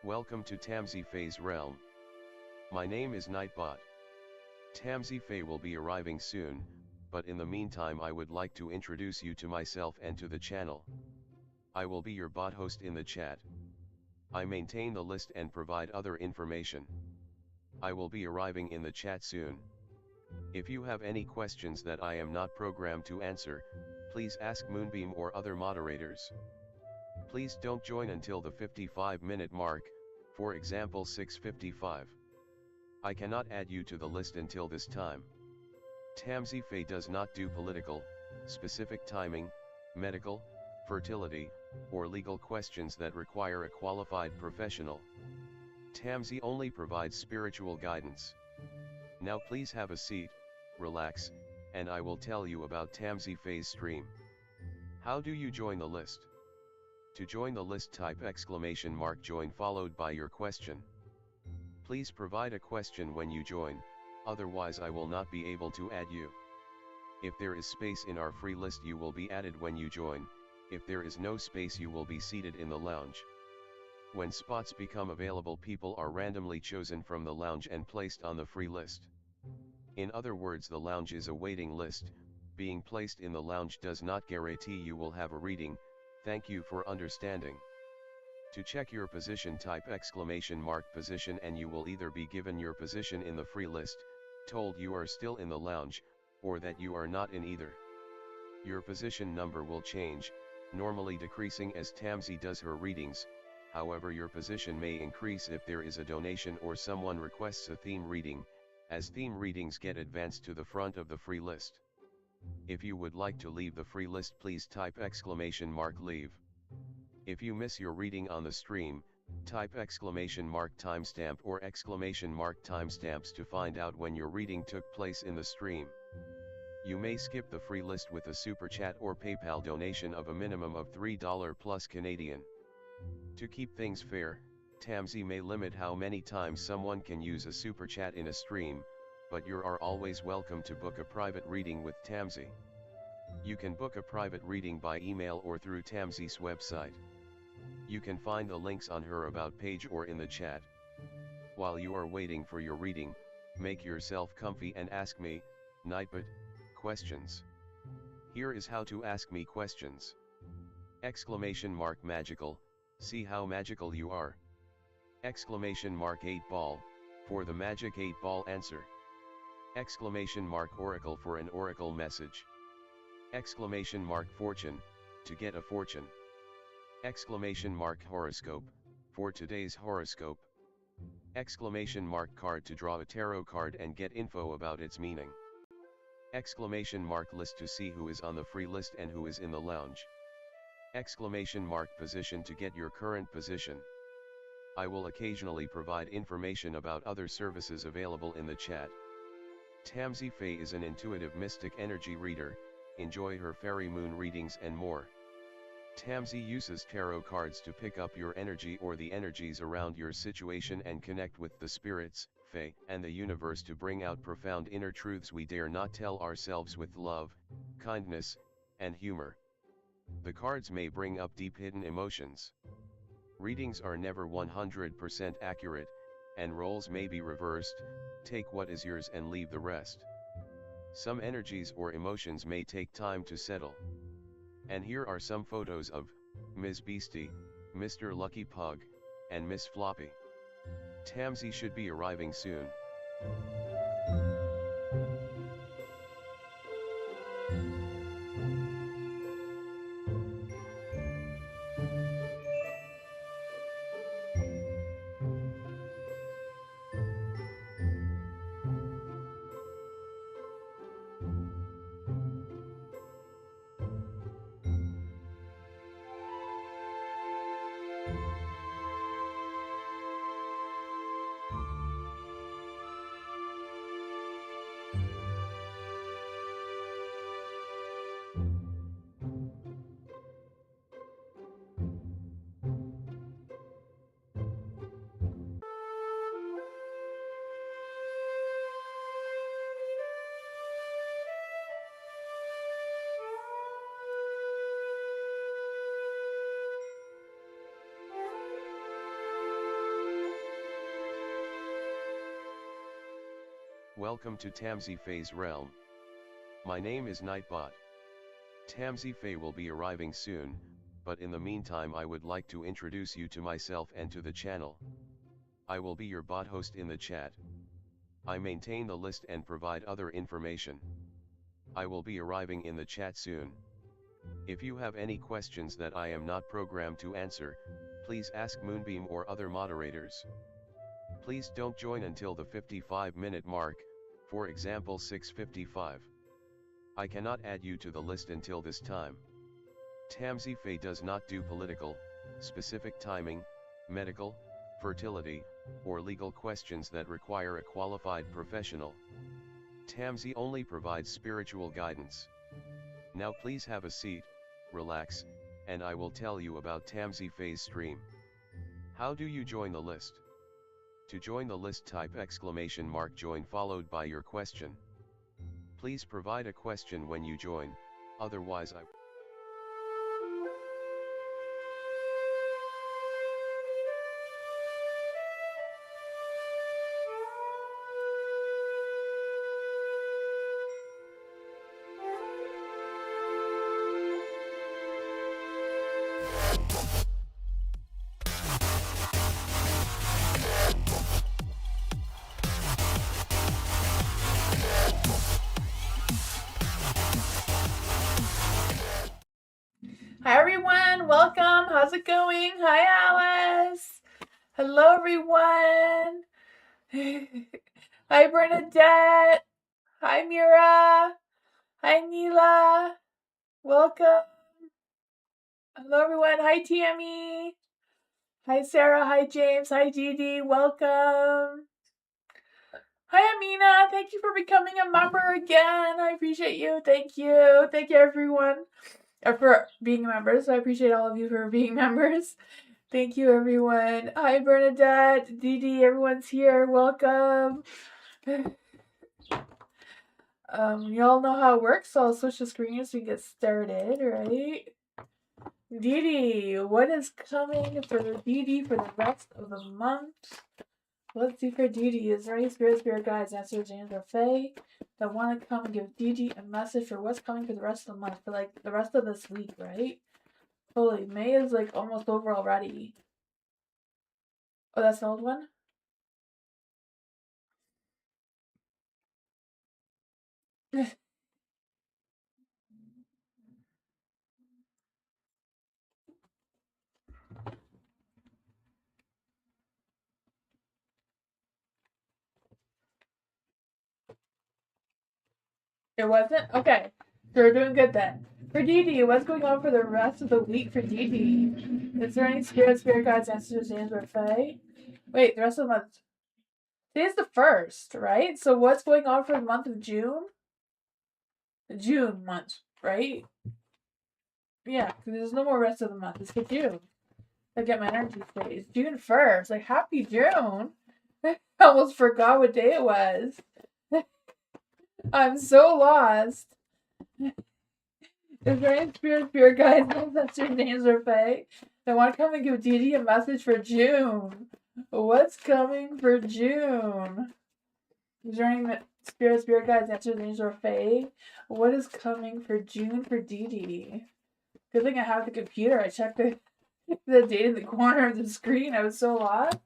Welcome to Tamsy Fae's realm. My name is Nightbot. Tamsy Fae will be arriving soon, but in the meantime I would like to introduce you to myself and to the channel. I will be your bot host in the chat. I maintain the list and provide other information. I will be arriving in the chat soon. If you have any questions that I am not programmed to answer, please ask Moonbeam or other moderators. Please don't join until the 55-minute mark, for example 6:55. I cannot add you to the list until this time. Tamsy Fae does not do political, specific timing, medical, fertility, or legal questions that require a qualified professional. Tamsy only provides spiritual guidance. Now please have a seat, relax, and I will tell you about Tamsy Fae's stream. How do you join the list? To join the list, type !join followed by your question. Please provide a question when you join, otherwise I will not be able to add you. If there is space in our free list you will be added when you join, if there is no space you will be seated in the lounge. When spots become available, people are randomly chosen from the lounge and placed on the free list. In other words, the lounge is a waiting list. Being placed in the lounge does not guarantee you will have a reading. Thank you for understanding. To check your position, type !position and you will either be given your position in the free list, told you are still in the lounge, or that you are not in either. Your position number will change, normally decreasing as Tamsy does her readings. However, your position may increase if there is a donation or someone requests a theme reading, as theme readings get advanced to the front of the free list. If you would like to leave the free list, please type !leave. If you miss your reading on the stream, type !timestamp or !timestamps to find out when your reading took place in the stream. You may skip the free list with a super chat or PayPal donation of a minimum of $3 plus Canadian. To keep things fair, Tamsy may limit how many times someone can use a super chat in a stream, but you are always welcome to book a private reading with Tamsy. You can book a private reading by email or through Tamsy's website. You can find the links on her About page or in the chat. While you are waiting for your reading, make yourself comfy and ask me, Nightbot, questions. Here is how to ask me questions. !magical, see how magical you are. !8 ball, for the magic 8 ball answer. !oracle for an oracle message. !fortune, to get a fortune. !horoscope, for today's horoscope. !card to draw a tarot card and get info about its meaning. !list to see who is on the free list and who is in the lounge. !position to get your current position. I will occasionally provide information about other services available in the chat. Tamsy Fae is an intuitive mystic energy reader. Enjoy her fairy moon readings and more. Tamsy uses tarot cards to pick up your energy or the energies around your situation and connect with the spirits, Fae, and the universe to bring out profound inner truths we dare not tell ourselves with love, kindness, and humor. The cards may bring up deep hidden emotions. Readings are never 100% accurate, and roles may be reversed. Take what is yours and leave the rest. Some energies or emotions may take time to settle. And here are some photos of Ms. Beastie, Mr. Lucky Pug, and Miss Floppy. Tamsy should be arriving soon. Welcome to Tamsy Fae's realm. My name is Nightbot. Tamsy Fae will be arriving soon, but in the meantime I would like to introduce you to myself and to the channel. I will be your bot host in the chat. I maintain the list and provide other information. I will be arriving in the chat soon. If you have any questions that I am not programmed to answer, please ask Moonbeam or other moderators. Please don't join until the 55-minute mark, for example 6:55. I cannot add you to the list until this time. Tamsy Fae does not do political, specific timing, medical, fertility, or legal questions that require a qualified professional. Tamsy only provides spiritual guidance. Now please have a seat, relax, and I will tell you about Tamsy Fae's stream. How do you join the list? To join the list, type !join followed by your question. Please provide a question when you join, otherwise I Hi everyone, welcome. How's it going? Hi Alice. Hello everyone. Hi Bernadette. Hi Mira. Hi Neela. Welcome. Hello everyone. Hi Tammy. Hi Sarah. Hi James. Hi Dee Dee. Welcome. Hi Amina. Thank you for becoming a member again. I appreciate you. Thank you. Thank you everyone. For being members. I appreciate all of you for being members. Thank you, everyone. Hi, Bernadette, Dee Dee, everyone's here. Welcome. Y'all know how it works, so I'll switch the screen so we get started, right? Dee Dee, what is coming for Dee Dee for the rest of the month? Let's see for Dee Dee. Is there any spirit guides, answers, and or fae that want to come and give Dee Dee a message for what's coming for the rest of the month, for like the rest of this week, right? Holy, May is like almost over already. Oh, that's an old one? It wasn't? Okay. So we're doing good then. For Dee Dee, what's going on for the rest of the week for Dee Dee? Is there any spirit guides, answers, names, or fae? Wait, the rest of the month. Today's the 1st, right? So what's going on for the month of June? The June month, right? Yeah, because there's no more rest of the month. It's for June. I get my energy straight. It's June 1st. Like, happy June. I almost forgot what day it was. I'm so lost. Is there any spirit guides, ancestors, names, or fae that want to come and give Dee Dee a message for June? What's coming for June? Is there any spirit guides, ancestors, names, or fae? What is coming for June for Dee Dee? Good thing I have the computer. I checked the date in the corner of the screen. I was so lost.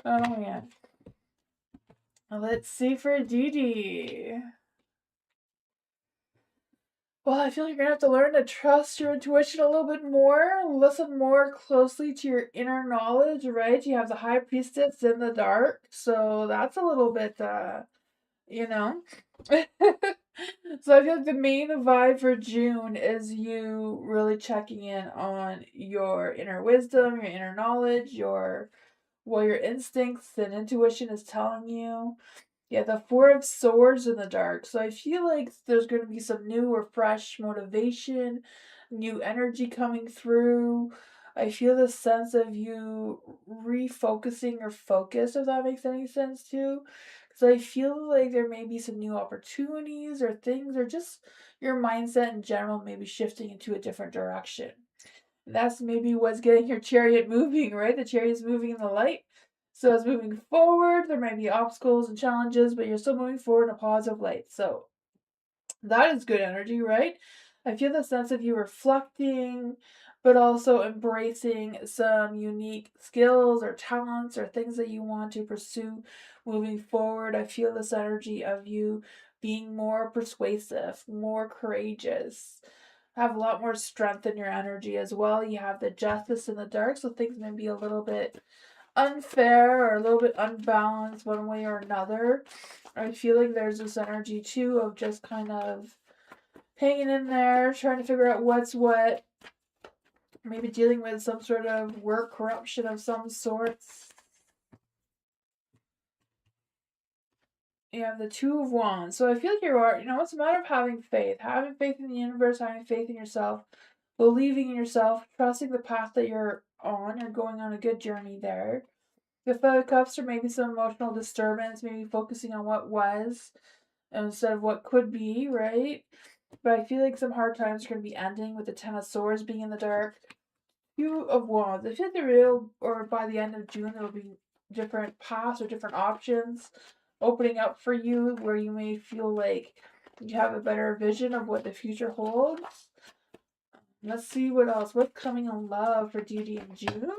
Oh man. Let's see for Dee Dee. Well, I feel like you're gonna have to learn to trust your intuition a little bit more, listen more closely to your inner knowledge, right? You have the High Priestess in the dark, so that's a little bit, you know. So I feel like the main vibe for June is you really checking in on your inner wisdom, your inner knowledge, what your instincts and intuition is telling you. Yeah, the Four of Swords in the dark. So I feel like there's going to be some new or fresh motivation, new energy coming through. I feel the sense of you refocusing your focus, if that makes any sense too. Because I feel like there may be some new opportunities or things, or just your mindset in general maybe shifting into a different direction. And that's maybe what's getting your chariot moving, right? The chariot's moving in the light. So as moving forward, there may be obstacles and challenges, but you're still moving forward in a positive light. So that is good energy, right? I feel the sense of you reflecting, but also embracing some unique skills or talents or things that you want to pursue moving forward. I feel this energy of you being more persuasive, more courageous, have a lot more strength in your energy as well. You have the justice in the dark, so things may be a little bit unfair or a little bit unbalanced one way or another. I feel like there's this energy too of just kind of hanging in there, trying to figure out what's what, maybe dealing with some sort of work corruption of some sorts. You have the Two of Wands. So I feel like it's a matter of having faith in the universe, having faith in yourself, believing in yourself, trusting the path that you're on. You're going on a good journey there. The Five of Cups, or maybe some emotional disturbance, maybe focusing on what was instead of what could be, right? But I feel like some hard times are going to be ending with the Ten of Swords being in the dark. Two of Wands. I feel like or by the end of June, there will be different paths or different options opening up for you where you may feel like you have a better vision of what the future holds. Let's see what else. What's coming in love for Dee in June?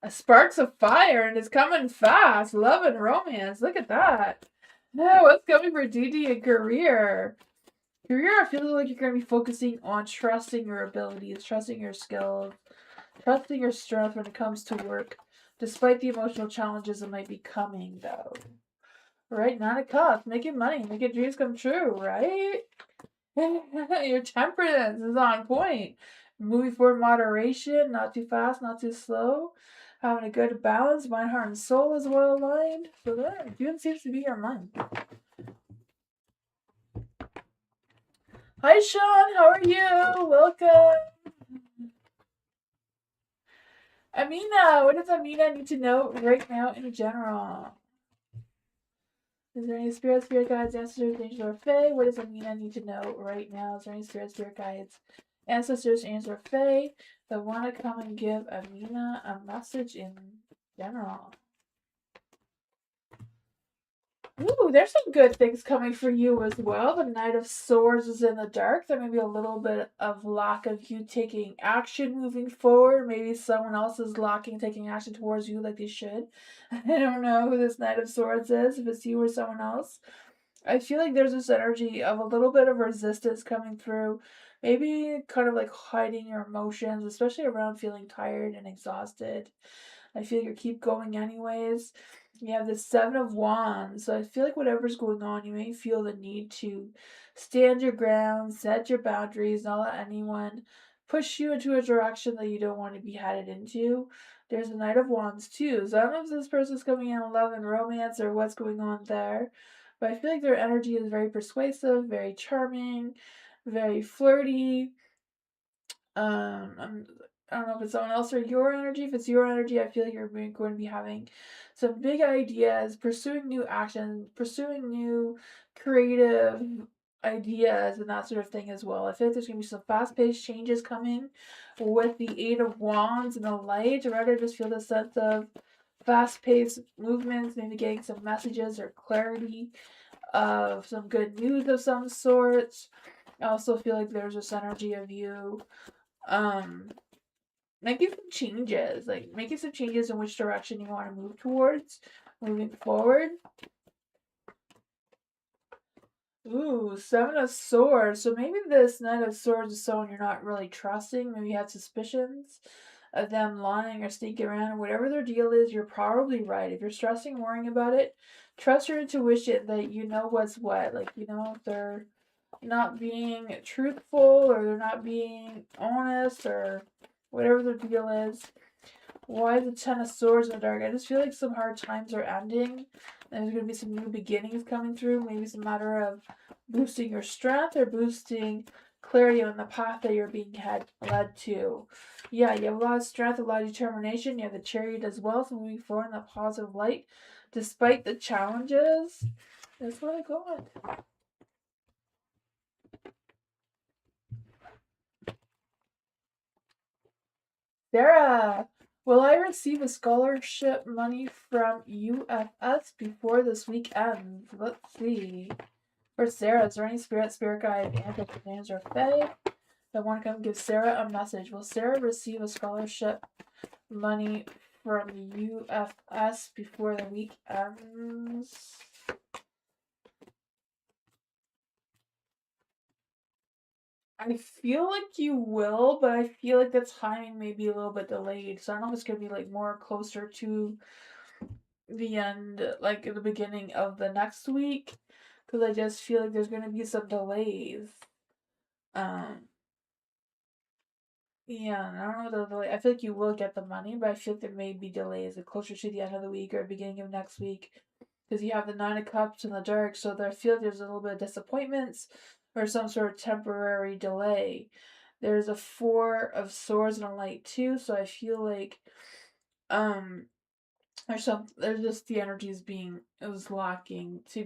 Sparks of fire, and it's coming fast. Love and romance. Look at that. Now, what's coming for Dee in career? Career, I feel like you're going to be focusing on trusting your abilities, trusting your skills, trusting your strength when it comes to work, despite the emotional challenges that might be coming, though. Right? Nine of Cups. Making money, making dreams come true, right? Your temperance is on point. Moving forward, moderation, not too fast, not too slow. Having a good balance, mind, heart, and soul is well aligned. So there, June seems to be your month. Hi, Sean. How are you? Welcome. Amina, what does Amina need to know right now in general? Is there any spirit guides, ancestors, angels, or fae? What does Amina need to know right now? Is there any spirit guides, ancestors, angels, or fae that want to come and give Amina a message in general? Ooh, there's some good things coming for you as well. The Knight of Swords is in the dark. There may be a little bit of lack of you taking action moving forward. Maybe someone else is taking action towards you like they should. I don't know who this Knight of Swords is, if it's you or someone else. I feel like there's this energy of a little bit of resistance coming through. Maybe kind of like hiding your emotions, especially around feeling tired and exhausted. I feel like you keep going anyways. You have the Seven of Wands. So I feel like whatever's going on, you may feel the need to stand your ground, set your boundaries, not let anyone push you into a direction that you don't want to be headed into. There's the Knight of Wands too. So I don't know if this person's coming in love and romance or what's going on there. But I feel like their energy is very persuasive, very charming, very flirty. I don't know if it's someone else or your energy. If it's your energy, I feel like you're going to be having some big ideas, pursuing new actions, pursuing new creative ideas, and that sort of thing as well. I feel like there's going to be some fast paced changes coming with the Eight of Wands and the Light. Right? I just feel the sense of fast paced movements, maybe getting some messages or clarity of some good news of some sort. I also feel like there's this energy of you um making some changes, like making some changes in which direction you want to move towards moving forward. Ooh, Seven of Swords. So maybe this Knight of Swords is someone you're not really trusting. Maybe you had suspicions of them lying or sneaking around. Whatever their deal is, you're probably right. If you're stressing and worrying about it, trust your intuition that you know what's what. Like, if they're not being truthful or they're not being honest or whatever their deal is. Why the Ten of Swords in the dark? I just feel like some hard times are ending. There's going to be some new beginnings coming through. Maybe it's a matter of boosting your strength or boosting clarity on the path that you're being led to. Yeah, you have a lot of strength, a lot of determination. You have the Chariot as well, so moving forward in that positive light, despite the challenges. That's what I got. Sarah, will I receive a scholarship money from UFS before this week ends? Let's see. For Sarah, is there any spirit guide, angels, names, or fae that want to come give Sarah a message? Will Sarah receive a scholarship money from UFS before the week ends? I feel like you will, but I feel like the timing may be a little bit delayed. So I don't know if it's gonna be like more closer to the end, like at the beginning of the next week, because I just feel like there's gonna be some delays. Um, yeah, I don't know the delay. I feel like you will get the money, but I feel like there may be delays, like closer to the end of the week or beginning of next week, because you have the Nine of Cups in the dark. So I feel like there's a little bit of disappointments or some sort of temporary delay. There's a Four of Swords and a Light too, so I feel like um there's just the energies being it was lacking to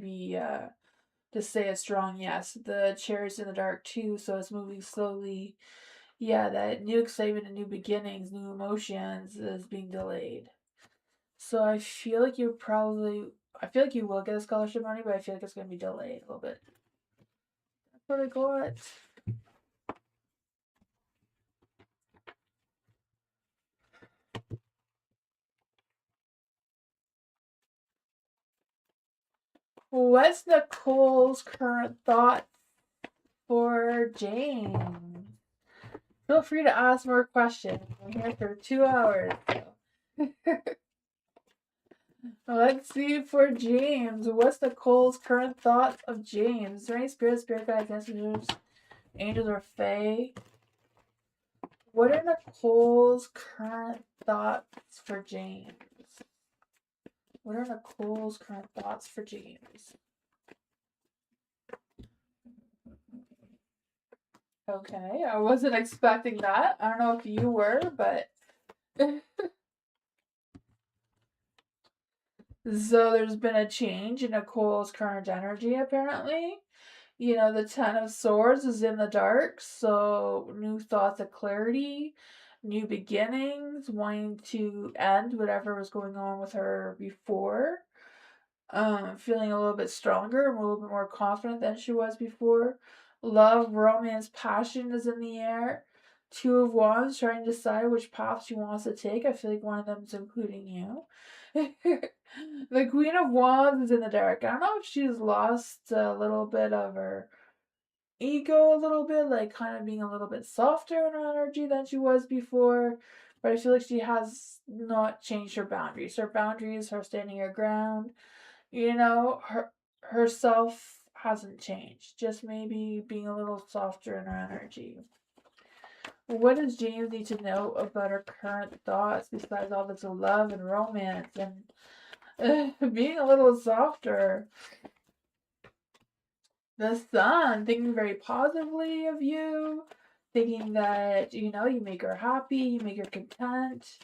say a strong yes. The Chairs in the dark too, so it's moving slowly. Yeah, that new excitement and new beginnings, new emotions is being delayed. So I feel like you will get a scholarship money, but I feel like it's gonna be delayed a little bit. That's what I got. What's Nicole's current thoughts for James? Feel free to ask more questions. I'm here for 2 hours. So. Let's see for James. What's Nicole's current thoughts of James? Is there any spirit guides, messengers, angels, or fae? What are Nicole's current thoughts for James? What are Nicole's current thoughts for James? Okay, I wasn't expecting that. I don't know if you were, but so there's been a change in Nicole's current energy, apparently. You know, the Ten of Swords is in the dark, so new thoughts of clarity, new beginnings, wanting to end whatever was going on with her before. Feeling a little bit stronger, a little bit more confident than she was before. Love, romance, passion is in the air. Two of Wands, trying to decide which path she wants to take. I feel like one of them is including you. The Queen of Wands is in the dark. I don't know if she's lost a little bit of her ego, a little bit, like kind of being a little bit softer in her energy than she was before. But I feel like she has not changed her boundaries. Her boundaries, her standing her ground, you know, herself hasn't changed. Just maybe being a little softer in her energy. What does James need to know about her current thoughts besides all this love and romance and being a little softer? The Sun, thinking very positively of you, thinking that, you know, you make her happy, you make her content,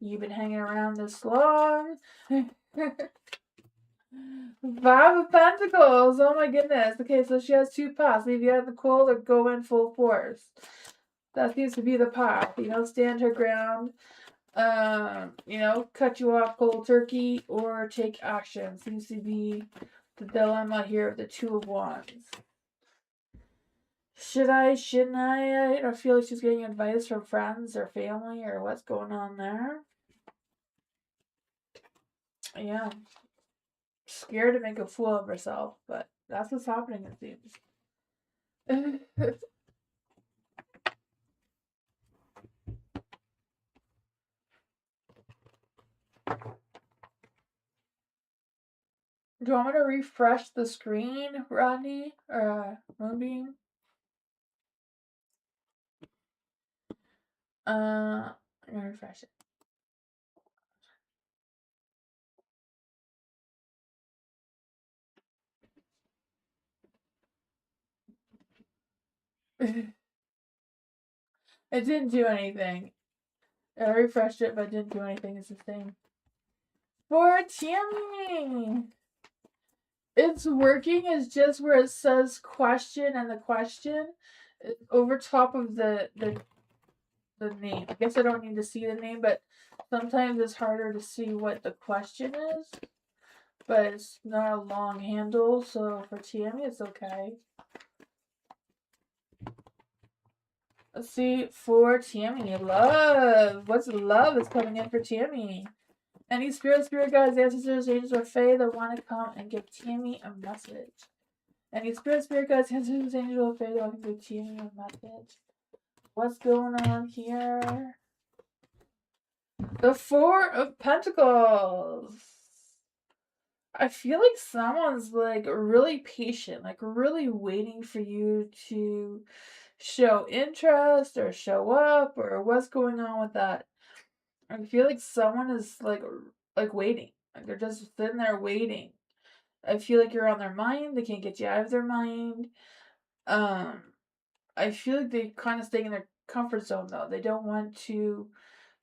you've been hanging around this long. Five of Pentacles. Oh my goodness. Okay, so she has two paths. Leave you out in the cold or go in full force. That seems to be the path. You know, stand her ground. You know, cut you off cold turkey or take action. Seems to be the dilemma here of the Two of Wands. Should I, shouldn't I? I don't feel like she's getting advice from friends or family or what's going on there. Yeah. Scared to make a fool of herself, but that's what's happening, it seems. Do you want me to refresh the screen, Rodney? Or Moonbeam? I'm gonna refresh it. It didn't do anything. I refreshed it, but it didn't do anything. It's the same. For Tammy! It's working. It's just where it says question and the question over top of the the name. I guess I don't need to see the name, but sometimes it's harder to see what the question is. But it's not a long handle, so for Tammy, it's okay. Let's see, for Tammy, love. What's love is coming in for Tammy? Any spirit guides, ancestors, angels, or fae that want to come and give Tammy a message. Any spirit guides, ancestors, angels, or fae that want to give Tammy a message. What's going on here? The Four of Pentacles. I feel like someone's like really patient, like really waiting for you to show interest or show up or what's going on with that. I feel like someone is like waiting. Like they're just sitting there waiting. I feel like you're on their mind. They can't get you out of their mind. Um, I feel like they kind of stay in their comfort zone though. They don't want to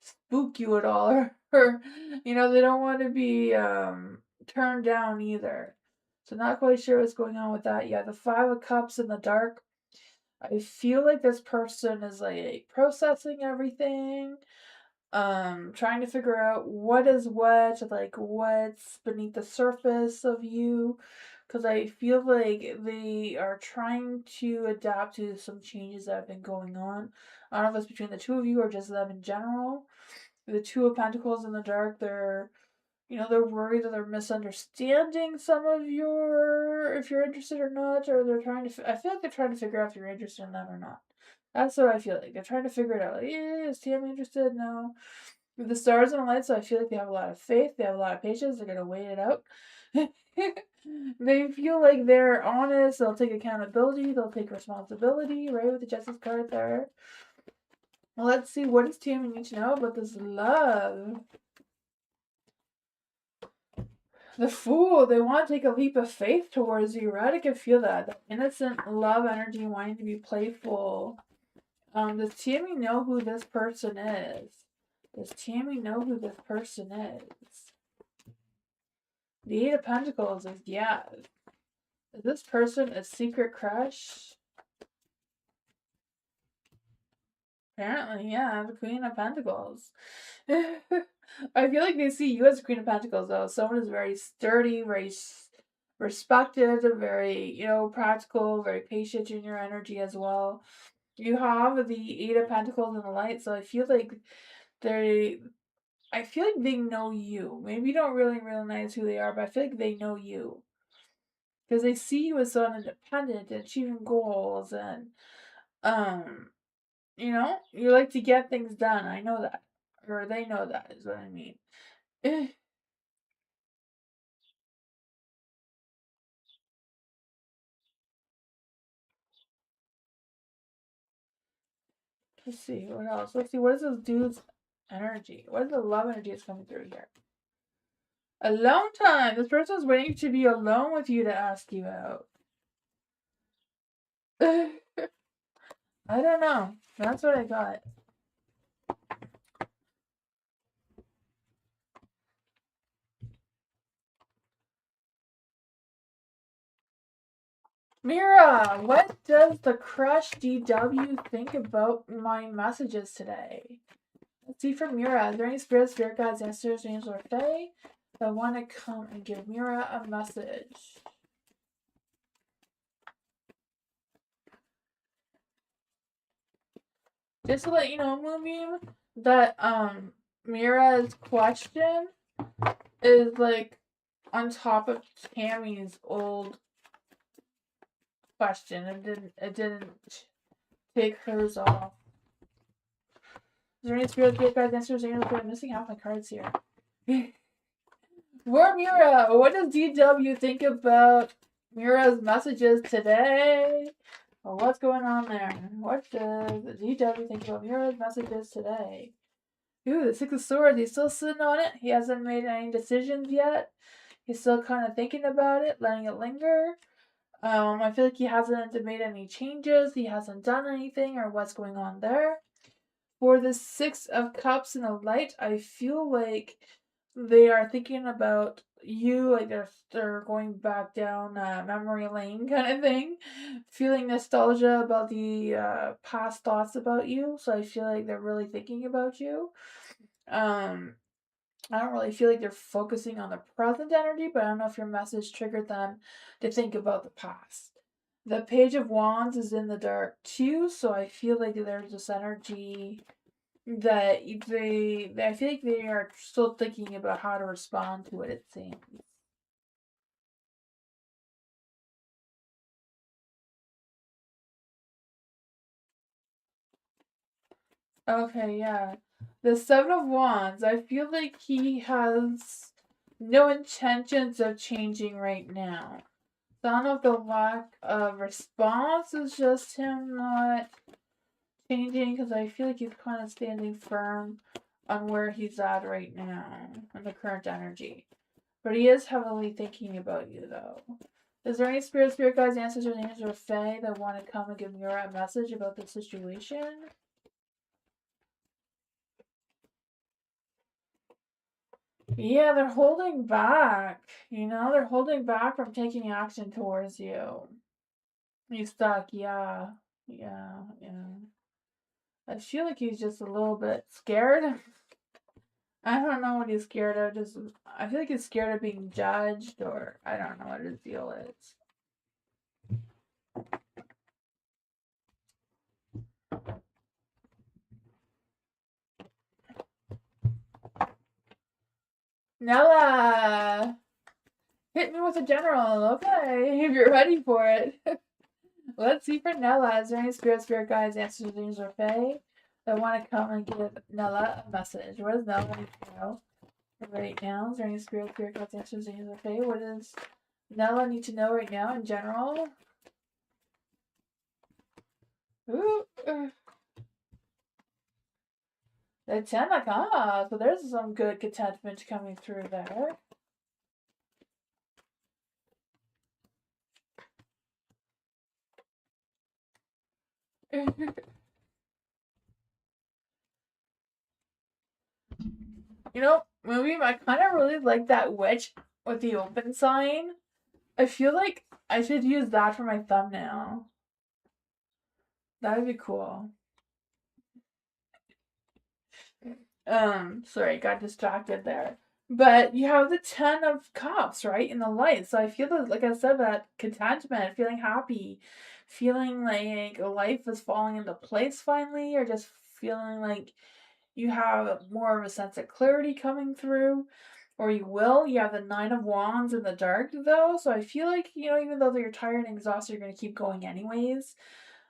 spook you at all, or they don't want to be turned down either. So not quite sure what's going on with that. Yeah, the Five of Cups in the dark. I feel like this person is like processing everything, trying to figure out what is what, like what's beneath the surface of you, because I feel like they are trying to adapt to some changes that have been going on. I don't know if it's between the two of you or just them in general. The Two of Pentacles in the dark, they're worried that they're misunderstanding some of if you're interested or not, or they're trying to, I feel like they're trying to figure out if you're interested in them or not. That's what I feel like. They're trying to figure it out. Like, is Tammy interested? No. With the stars and the lights, so I feel like they have a lot of faith, they have a lot of patience, they're going to wait it out. They feel like they're honest, they'll take accountability, they'll take responsibility, right, with the Justice card there. Well, let's see, what does Tammy need to know about this love? The Fool, they want to take a leap of faith towards you, right? I can feel that. That innocent love energy wanting to be playful. Does Tammy know who this person is? Does Tammy know who this person is? The Eight of Pentacles is, yeah. Is this person a secret crush? Apparently, yeah, the Queen of Pentacles. I feel like they see you as the Queen of Pentacles, though. Someone is very sturdy, very respected, very, practical, very patient in your energy as well. You have the Eight of Pentacles in the light, so I feel like they know you. Maybe you don't really realize who they are, but I feel like they know you. Because they see you as so independent and achieving goals and, um, you like to get things done. I know that. Or they know that is what I mean. Let's see, what else? Let's see, what is this dude's energy? What is the love energy that's coming through here? Alone time! This person's waiting to be alone with you to ask you out. I don't know. That's what I got. Mira, what does the crush DW think about my messages today? Let's see from Mira. Is there any spirits, spirit guides, ancestors, angels, or fae that want to come and give Mira a message? Just to let you know, Moonbeam, that Mira's question is like on top of Tammy's old question. It didn't take hers off. Is there any spirit guides, ancestors, angels? I'm missing half my cards here. For Mira, what does DW think about Mira's messages today? Well, what's going on there? What does DW think about Mira's messages today? Ooh, the Six of Swords. He's still sitting on it. He hasn't made any decisions yet. He's still kind of thinking about it, letting it linger. I feel like he hasn't made any changes. He hasn't done anything or what's going on there. For the Six of Cups in the light, I feel like they are thinking about you, like they're going back down memory lane kind of thing, feeling nostalgia about the past thoughts about you. So I feel like they're really thinking about you. Um, I don't really feel like they're focusing on the present energy, but I don't know if your message triggered them to think about the past. The Page of Wands is in the dark too, so I feel like there's this energy that I feel like they are still thinking about how to respond to it. It seems. Okay, yeah. The Seven of Wands, I feel like he has no intentions of changing right now. So I don't know if the lack of response is just him not changing, because I feel like he's kind of standing firm on where he's at right now in the current energy. But he is heavily thinking about you, though. Is there any spirit guides, ancestors, angels, or fae that want to come and give Mira a message about the situation? Yeah, they're holding back. They're holding back from taking action towards you. He's stuck, yeah. Yeah, yeah. I feel like he's just a little bit scared. I don't know what he's scared of. Just I feel like he's scared of being judged, or I don't know what his deal is. Nella! Hit me with a general. Okay, if you're ready for it. Let's see for Nella. Is there any spirit guides, ancestors, or fae that want to come and give Nella a message? What does Nella need to know right now? Is there any spirit guides, ancestors, or fae? What does Nella need to know right now in general? Ooh. The 10 so there's some good contentment coming through there. Movie, I kind of really like that witch with the open sign. I feel like I should use that for my thumbnail. That would be cool. Sorry, got distracted there. But you have the 10 of cups, right, in the light. So I feel that, like I said, that contentment, feeling happy, feeling like life is falling into place finally, or just feeling like you have more of a sense of clarity coming through, or you will. You have the Nine of Wands in the dark, though. So I feel like, even though you're tired and exhausted, you're going to keep going anyways.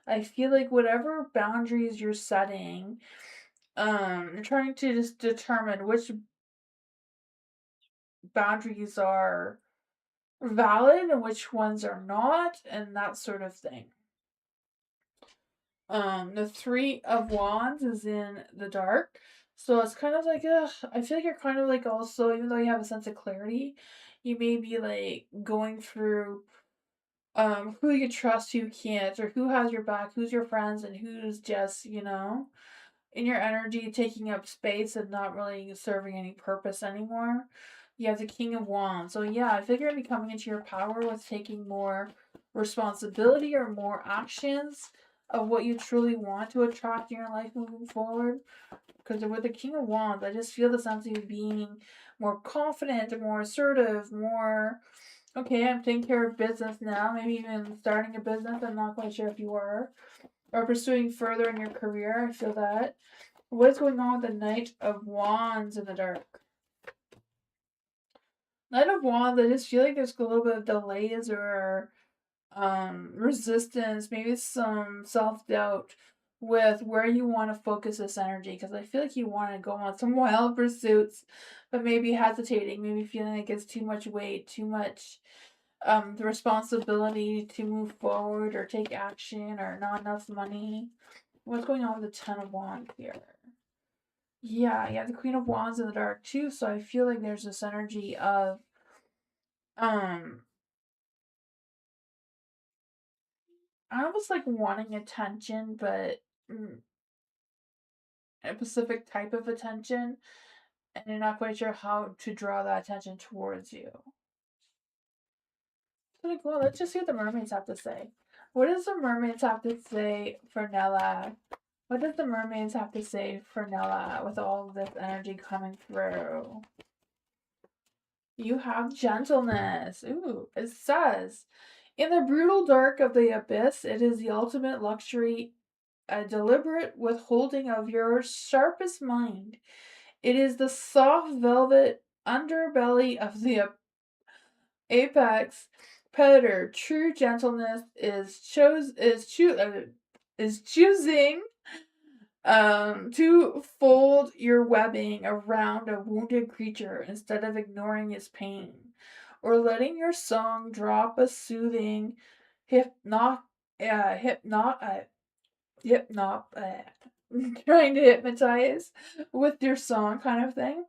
I feel like whatever boundaries you're setting, you're trying to just determine which boundaries are valid and which ones are not, and that sort of thing. The Three of Wands is in the dark, so it's kind of like, I feel like you're kind of like, also, even though you have a sense of clarity, you may be like going through who you trust, who you can't, or who has your back, who's your friends, and who's just, in your energy taking up space and not really serving any purpose anymore. You have the King of Wands. So yeah, I feel you're gonna be coming into your power with taking more responsibility or more actions of what you truly want to attract in your life moving forward. Because with the King of Wands, I just feel the sense of you being more confident, more assertive, more, okay, I'm taking care of business now, maybe even starting a business. I'm not quite sure if you are. Or pursuing further in your career. I feel that. What is going on with the Knight of Wands in the dark? Knight of Wands, I just feel like there's a little bit of delays or resistance, maybe some self-doubt with where you want to focus this energy, because I feel like you want to go on some wild pursuits, but maybe hesitating, maybe feeling like it's too much weight, too much the responsibility to move forward or take action, or not enough money. What's going on with the Ten of Wands here? Yeah, the Queen of Wands in the dark too. So I feel like there's this energy of um almost like wanting attention, but a specific type of attention. and you're not quite sure how to draw that attention towards you. So cool. Let's just see what the mermaids have to say. What does the mermaids have to say for Nella? What does the mermaids have to say for Nella with all of this energy coming through? You have gentleness. Ooh, it says, in the brutal dark of the abyss, it is the ultimate luxury, a deliberate withholding of your sharpest mind. It is the soft velvet underbelly of the apex predator. True gentleness is choosing to fold your webbing around a wounded creature instead of ignoring its pain, or letting your song drop a soothing hypnot hypnot trying to hypnotize with your song kind of thing,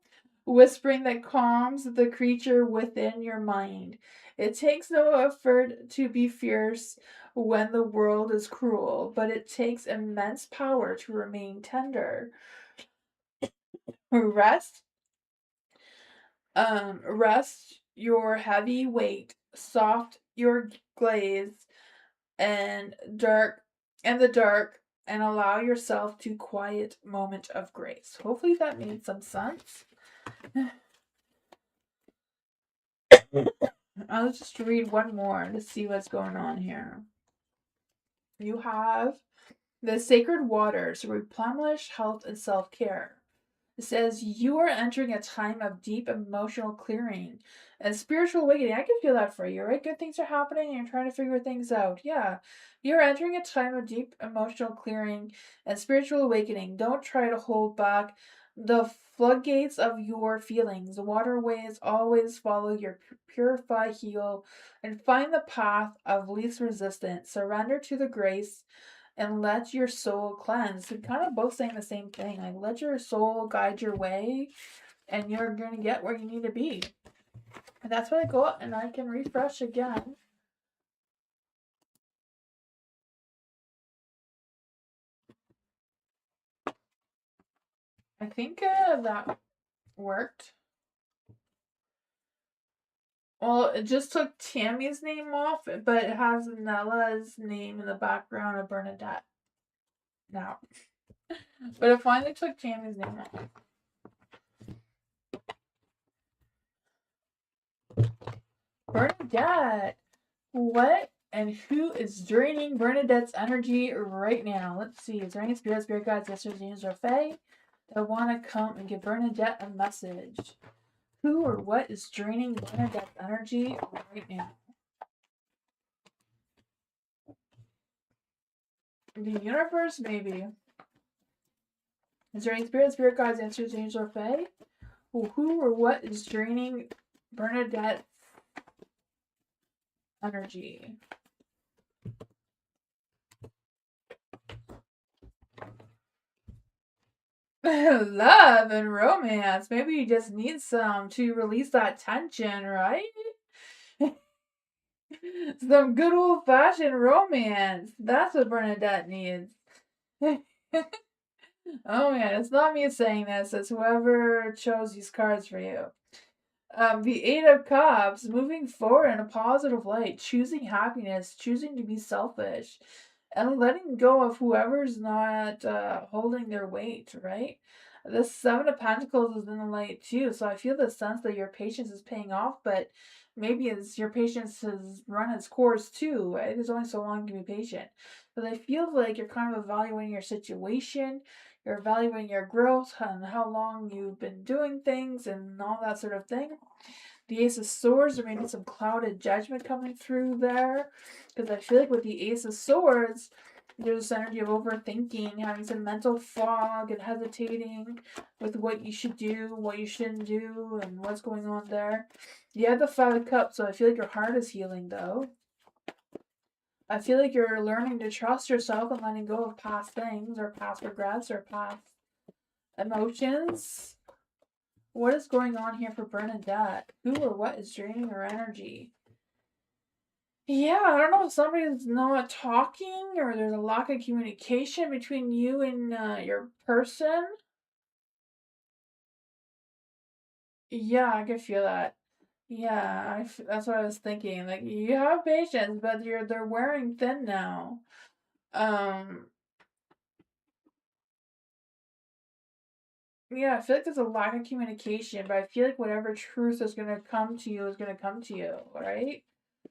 whispering that calms the creature within your mind. It takes no effort to be fierce when the world is cruel, but it takes immense power to remain tender. Rest, rest your heavy weight, soft your glaze, and dark and the dark, and allow yourself to quiet moment of grace. Hopefully that made some sense. I'll just read one more to see what's going on here. You have the sacred waters, replenish health and self-care. It says you are entering a time of deep emotional clearing and spiritual awakening. I can feel that for you, right? Good things are happening and you're trying to figure things out. Yeah. You're entering a time of deep emotional clearing and spiritual awakening. Don't try to hold back the floodgates of your feelings. The waterways always follow your purify, heal, and find the path of least resistance. Surrender to the grace and let your soul cleanse. They're kind of both saying the same thing. Like, let your soul guide your way, and you're going to get where you need to be. And that's what I got, and I can refresh again. I think that worked. Well, it just took Tammy's name off, but it has Nella's name in the background of Bernadette now. But it finally took Tammy's name off. Bernadette! What and who is draining Bernadette's energy right now? Let's see. Is there any spirit guides, sisters, angels, or fae that want to come and give Bernadette a message? Who or what is draining Bernadette's energy right now? The universe, maybe. Is there any spirit guides, answers, angels, or fae? Who or what is draining Bernadette's energy? Love and romance. Maybe you just need some to release that tension, right? Some good old fashioned romance. That's what Bernadette needs. Oh man, it's not me saying this, it's whoever chose these cards for you. The Eight of Cups, moving forward in a positive light, choosing happiness, choosing to be selfish, and letting go of whoever's not holding their weight, right? The Seven of Pentacles is in the light too, so I feel the sense that your patience is paying off, but maybe it's your patience has run its course too, right? There's only so long you can be patient. But I feel like you're kind of evaluating your situation, you're evaluating your growth and how long you've been doing things and all that sort of thing. The Ace of Swords, there may be some clouded judgment coming through there. Because I feel like with the Ace of Swords, there's this energy of overthinking, having some mental fog and hesitating with what you should do, what you shouldn't do, and what's going on there. You have the Five of Cups, so I feel like your heart is healing though. I feel like you're learning to trust yourself and letting go of past things or past regrets or past emotions. What is going on here for Bernadette? Who or what is draining her energy? Yeah, I don't know if somebody's not talking or there's a lack of communication between you and your person. Yeah, I can feel that. Yeah, that's what I was thinking. Like you have patience, but they're wearing thin now. Um, yeah, I feel like there's a lack of communication, but I feel like whatever truth is gonna come to you is gonna come to you, right?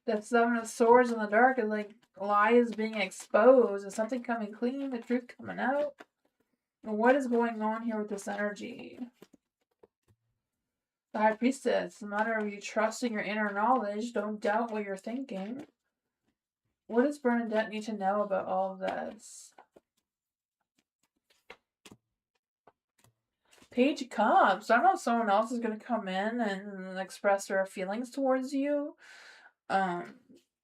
That Seven of Swords in the dark is like lies being exposed, and something coming clean, the truth coming out. And what is going on here with this energy? The High Priestess, it's a matter of you trusting your inner knowledge, don't doubt what you're thinking. What does Bernadette need to know about all of this? Page of Cups. I don't know if someone else is going to come in and express their feelings towards you. Um,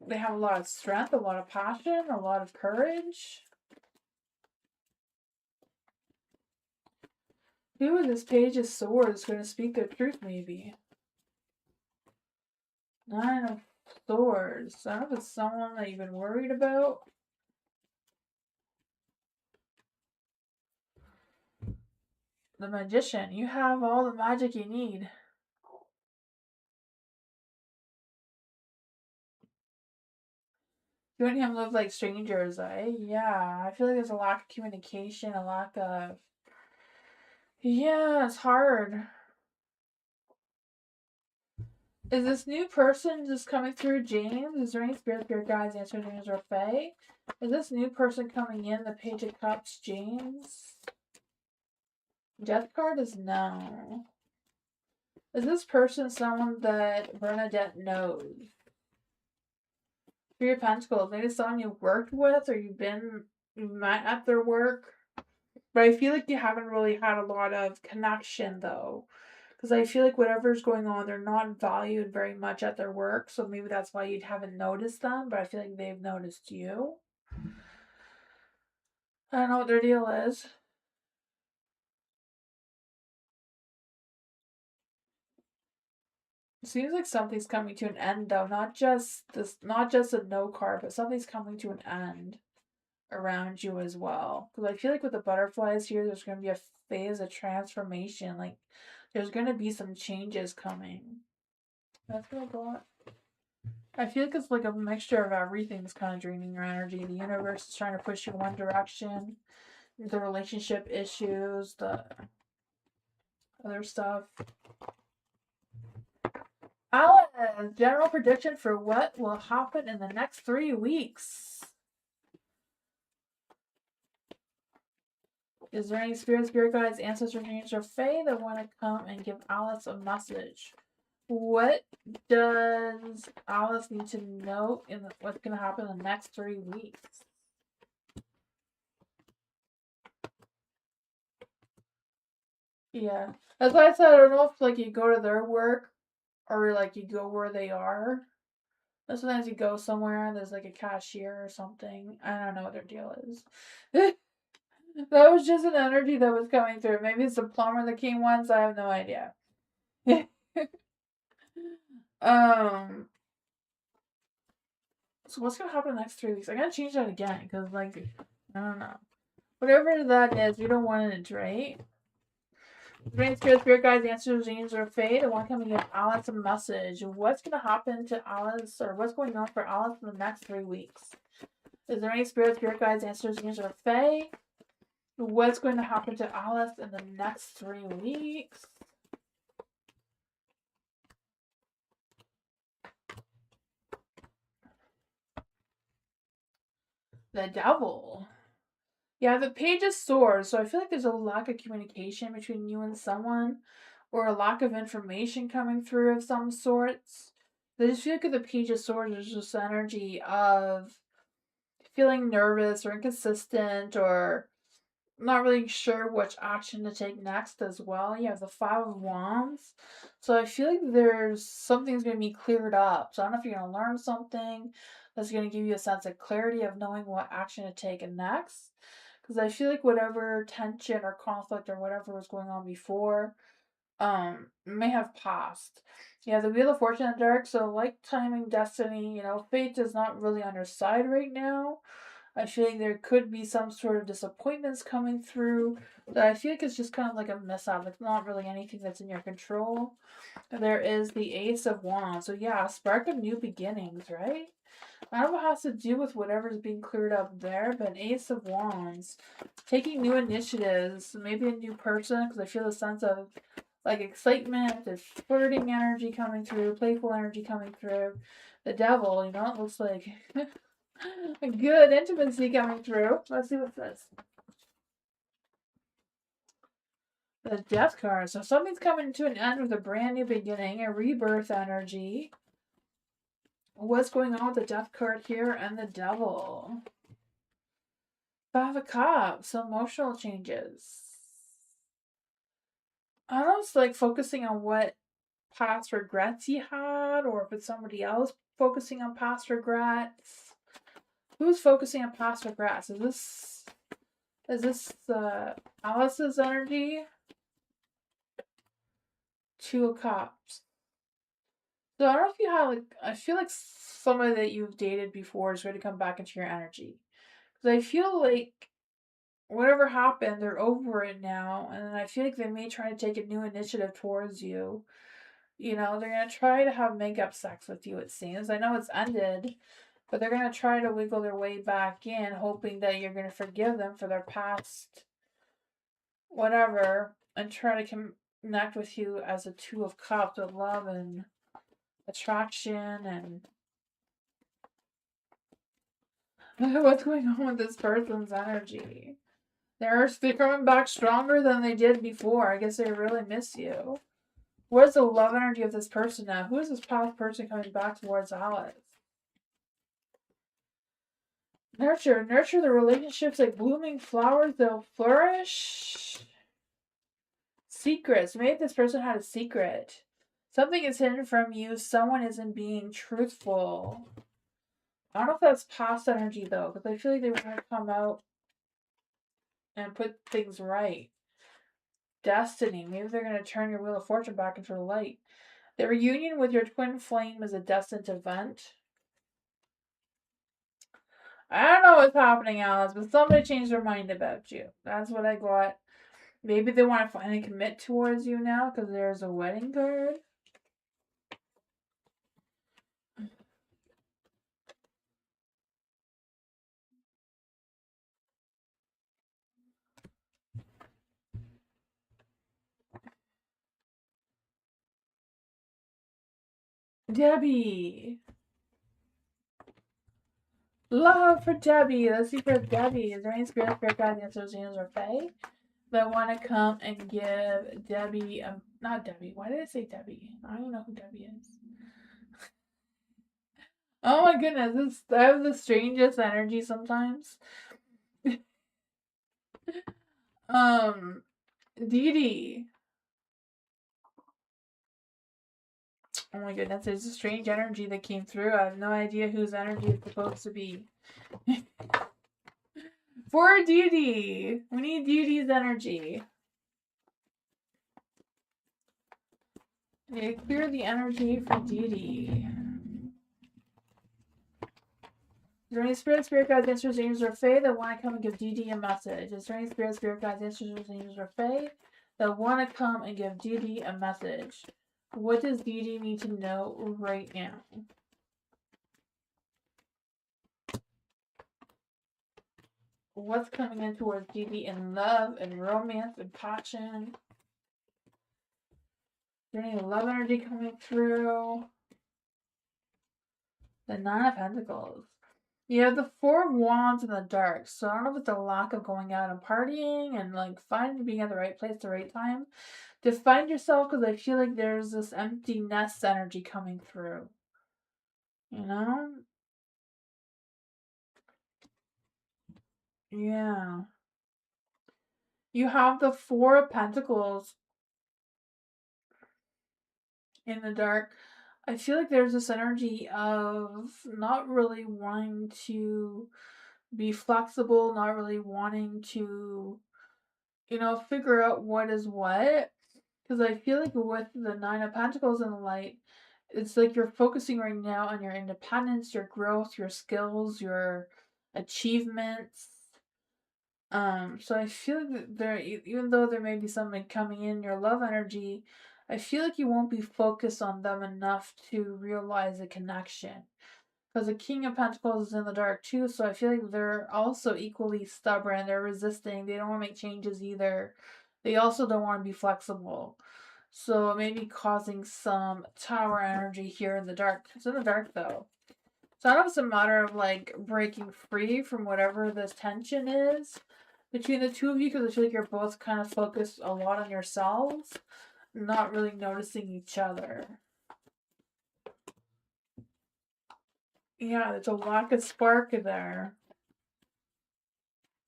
they have a lot of strength, a lot of passion, a lot of courage. Who is this Page of Swords going to speak their truth, maybe? Nine of Swords. I don't know if it's someone that you've been worried about. The Magician. You have all the magic you need. You and him live like strangers, eh? Yeah, I feel like there's a lack of communication, a lack of. Yeah, it's hard. Is this new person just coming through James? Is there any spirit guides, answer James or Fae? Is this new person coming in the Page of Cups, James? Death card is no. Is this person someone that Bernadette knows? Three of Pentacles, maybe someone you worked with or you met at their work. But I feel like you haven't really had a lot of connection though. Because I feel like whatever's going on, they're not valued very much at their work. So maybe that's why you haven't noticed them. But I feel like they've noticed you. I don't know what their deal is. It seems like something's coming to an end though. Not just a no card, but something's coming to an end around you as well. Because I feel like with the butterflies here, there's going to be a phase of transformation. Like there's going to be some changes coming. That's what I got. I feel like it's like a mixture of everything that's kind of draining your energy. The universe is trying to push you in one direction. The relationship issues, the other stuff. Alan, general prediction for what will happen in the next 3 weeks. Is there any spirit guides, ancestors, angels, or fae that want to come and give Alice a message? What does Alice need to know in what's going to happen in the next 3 weeks? Yeah, that's why I said I don't know if like you go to their work or like you go where they are. Sometimes you go somewhere and there's like a cashier or something. I don't know what their deal is. That was just an energy that was coming through. Maybe it's the plumber that came once. I have no idea. um. So what's gonna happen the next 3 weeks? I gotta change that again because like I don't know. Whatever that is, we don't want it, right? Brain spirit guides, answers, dreams, or fate. I want to come and give Alice a message. What's gonna happen to Alice, or what's going on for Alice in the next 3 weeks? Is there any spirit guides, answers, dreams, or fate? What's going to happen to Alice in the next 3 weeks? The Devil. Yeah, the Page of Swords. So I feel like there's a lack of communication between you and someone, or a lack of information coming through of some sorts. I just feel like the Page of Swords is just energy of feeling nervous or inconsistent or not really sure which action to take next as well. You have the Five of Wands. So I feel like there's something's going to be cleared up. So I don't know if you're going to learn something that's going to give you a sense of clarity of knowing what action to take next. Because I feel like whatever tension or conflict or whatever was going on before may have passed. Yeah, the Wheel of Fortune and Dark, so like timing, destiny, fate is not really on your side right now. I feel like there could be some sort of disappointments coming through that I feel like it's just kind of like a mishap. It's not really anything that's in your control. There is the Ace of Wands. So yeah, spark of new beginnings, right? I don't know what it has to do with whatever's being cleared up there, but Ace of Wands. Taking new initiatives, maybe a new person, because I feel a sense of like excitement, there's flirting energy coming through, playful energy coming through. The Devil, it looks like a good intimacy coming through. Let's see what this. The Death card. So something's coming to an end with a brand new beginning, a rebirth energy. What's going on with the Death card here and the Devil? Five of Cups. So emotional changes. I don't know, it's like focusing on what past regrets you had, or if it's somebody else focusing on past regrets. Who's focusing on past regrets? Is this Alice's energy? Two of Cups. So I don't know if you have like, I feel like somebody that you've dated before is ready to come back into your energy. Because I feel like whatever happened, they're over it now, and I feel like they may try to take a new initiative towards you. They're gonna try to have make-up sex with you, it seems. I know it's ended, but they're gonna try to wiggle their way back in, hoping that you're gonna forgive them for their past whatever, and try to connect with you as a Two of Cups with love and attraction and what's going on with this person's energy. They're coming back stronger than they did before. I guess they really miss you. What is the love energy of this person now? Who is this past person coming back towards Alice? Nurture. Nurture the relationships like blooming flowers, they'll flourish. Secrets. Maybe this person had a secret. Something is hidden from you. Someone isn't being truthful. I don't know if that's past energy though, because I feel like they want to come out and put things right. Destiny. Maybe they're going to turn your wheel of fortune back into the light. The reunion with your twin flame is a destined event. I don't know what's happening, Alice, but somebody changed their mind about you. That's what I got. Maybe they want to finally commit towards you now because there's a wedding card. Debbie. Love for Debbie. Let's see for Debbie. Is there any spirit guides, answers, angels, or fae that want to come and give Debbie, not Debbie. Why did I say Debbie? I don't know who Debbie is. Oh my goodness, I have the strangest energy sometimes. Dee Dee. Oh my goodness, there's a strange energy that came through. I have no idea whose energy it's supposed to be. For Dee Dee. We need Dee Dee's energy. Okay, clear the energy for Dee Dee. Is there any spirit guides, answers, angels, or fae that want to come and give Dee Dee a message? Is there any spirit guides, answers, angels, or fae that want to come and give Dee Dee a message? What does Dee Dee need to know right now? What's coming in towards Dee Dee in love and romance and passion? Is there any love energy coming through? The Nine of Pentacles. You have the Four of Wands in the dark. So I don't know if it's a lack of going out and partying and like being at the right place at the right time to find yourself, because I feel like there's this empty nest energy coming through. Yeah. You have the Four of Pentacles in the dark. I feel like there's this energy of not really wanting to be flexible, not really wanting to, figure out what is what. Because I feel like with the Nine of Pentacles in the light, it's like you're focusing right now on your independence, your growth, your skills, your achievements. So I feel like there, even though there may be something coming in your love energy, I feel like you won't be focused on them enough to realize a connection. Because the King of Pentacles is in the dark too, so I feel like they're also equally stubborn. They're resisting. They don't want to make changes either. They also don't want to be flexible. So it may be causing some tower energy here in the dark. It's in the dark though. So I don't know if it's a matter of like breaking free from whatever this tension is between the two of you, because I feel like you're both kind of focused a lot on yourselves, not really noticing each other. Yeah, there's a lack of spark there.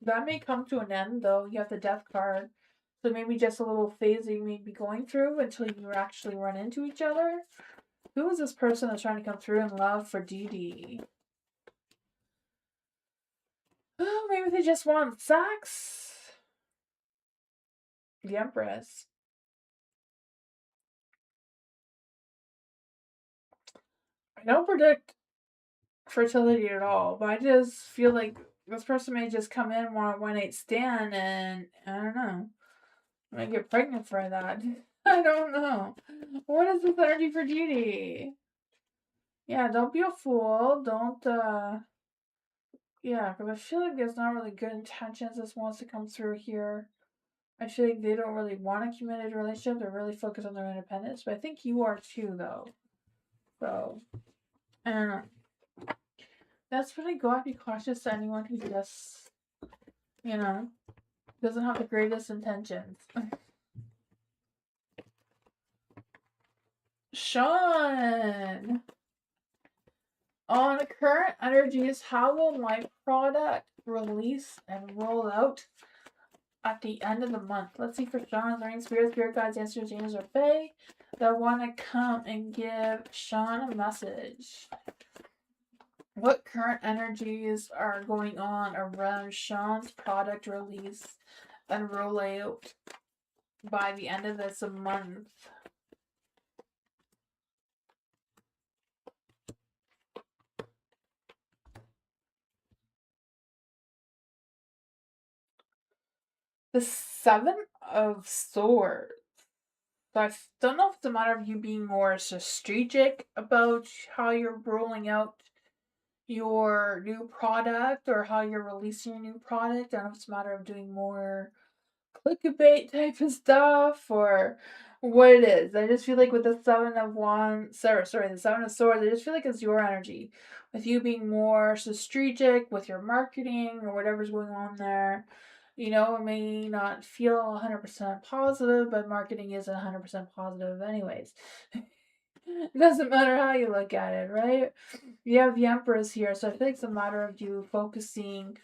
That may come to an end though. You have the death card. So maybe just a little phase that you may be going through until you actually run into each other. Who is this person that's trying to come through in love for Dee Dee? Oh, maybe they just want sex. The Empress. I don't predict fertility at all, but I just feel like this person may just come in, want a one night stand, and I don't know. I might get pregnant for that. I don't know. What is this energy for Dee? Yeah, don't be a fool. Don't, yeah, because I feel like there's not really good intentions this wants to come through here. I feel like they don't really want a committed relationship. They're really focused on their independence, but I think you are too, though. So, I don't know. That's when I go. I'd be cautious to anyone who just, you know, doesn't have the greatest intentions. Sean! On current energies, how will my product release and roll out at the end of the month? Let's see for Sean, learning spirit guides, answers, angels, or fae that want to come and give Sean a message. What current energies are going on around Sean's product release and rollout by the end of this month? The Seven of Swords. So I don't know if it's a matter of you being more strategic about how you're rolling out your new product or how you're releasing your new product. I don't know if it's a matter of doing more clickbait type of stuff or what it is. I just feel like with the Seven of Wands, the Seven of Swords, I just feel like it's your energy. With you being more strategic with your marketing or whatever's going on there. You know, it may not feel 100% positive, but marketing isn't 100% positive anyways. It doesn't matter how you look at it, right? You have the Empress here, so I think it's a matter of you focusing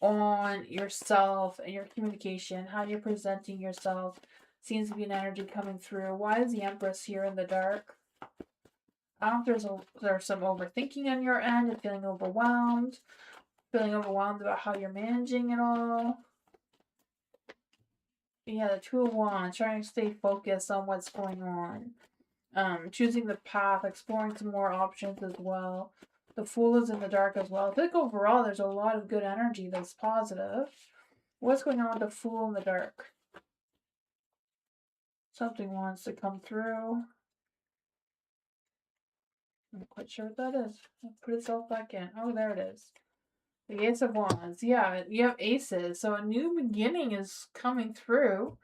on yourself and your communication, how you're presenting yourself. Seems to be an energy coming through. Why is the Empress here in the dark? I don't know if there's some overthinking on your end and feeling overwhelmed about how you're managing it all. Yeah, the Two of Wands, trying to stay focused on what's going on. Choosing the path, exploring some more options as well. The Fool is in the dark as well. I think overall there's a lot of good energy that's positive. What's going on with the Fool in the dark? Something wants to come through. I'm not quite sure what that is. I'll put itself back in. Oh, there it is. The Ace of Wands. Yeah, you have aces. So a new beginning is coming through.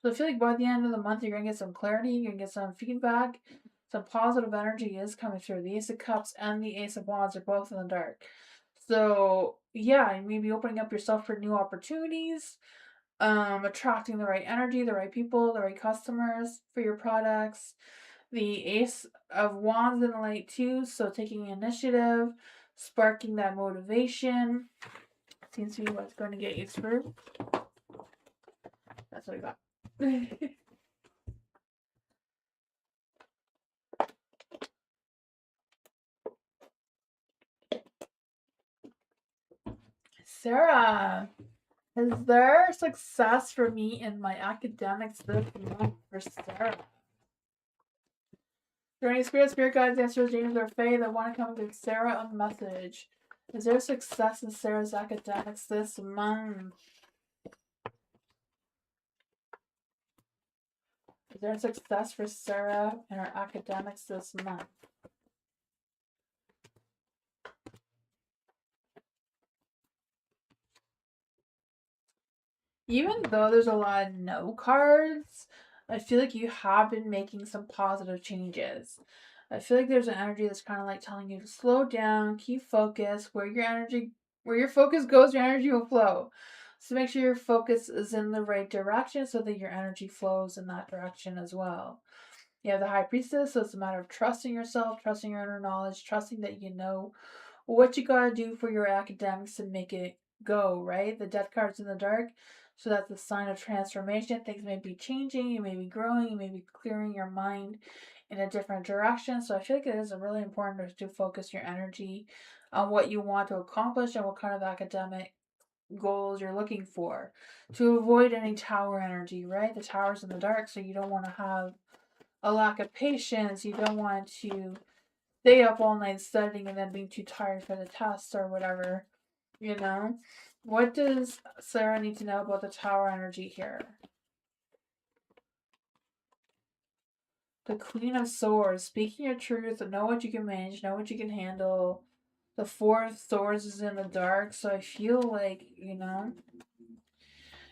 So I feel like by the end of the month, you're going to get some clarity. You're going to get some feedback. Some positive energy is coming through. The Ace of Cups and the Ace of Wands are both in the dark. So, yeah, you may be opening up yourself for new opportunities, attracting the right energy, the right people, the right customers for your products. The Ace of Wands in the light too, so taking initiative, sparking that motivation. Seems to be what's going to get you through. That's what I got. Sarah, is there success for me in my academics this month for Sarah? Is there any spirit guides, answers, dreams, or fae that want to come to Sarah a message? Is there success in Sarah's academics this month? Is there success for Sarah in her academics this month? Even though there's a lot of no cards, I feel like you have been making some positive changes. I feel like there's an energy that's kind of like telling you to slow down, keep focus, where your focus goes, your energy will flow. So make sure your focus is in the right direction so that your energy flows in that direction as well. You have the High Priestess, so it's a matter of trusting yourself, trusting your inner knowledge, trusting that you know what you gotta do for your academics to make it go, right? The Death card's in the dark, so that's a sign of transformation. Things may be changing, you may be growing, you may be clearing your mind in a different direction. So I feel like it is really important to focus your energy on what you want to accomplish and what kind of academic goals you're looking for to avoid any tower energy, right? The tower's in the dark, so you don't want to have a lack of patience. You don't want to stay up all night studying and then being too tired for the test or whatever, you know? What does Sarah need to know about the tower energy here? The Queen of Swords, speaking your truth, know what you can manage, know what you can handle. The Four of Swords is in the dark, so I feel like,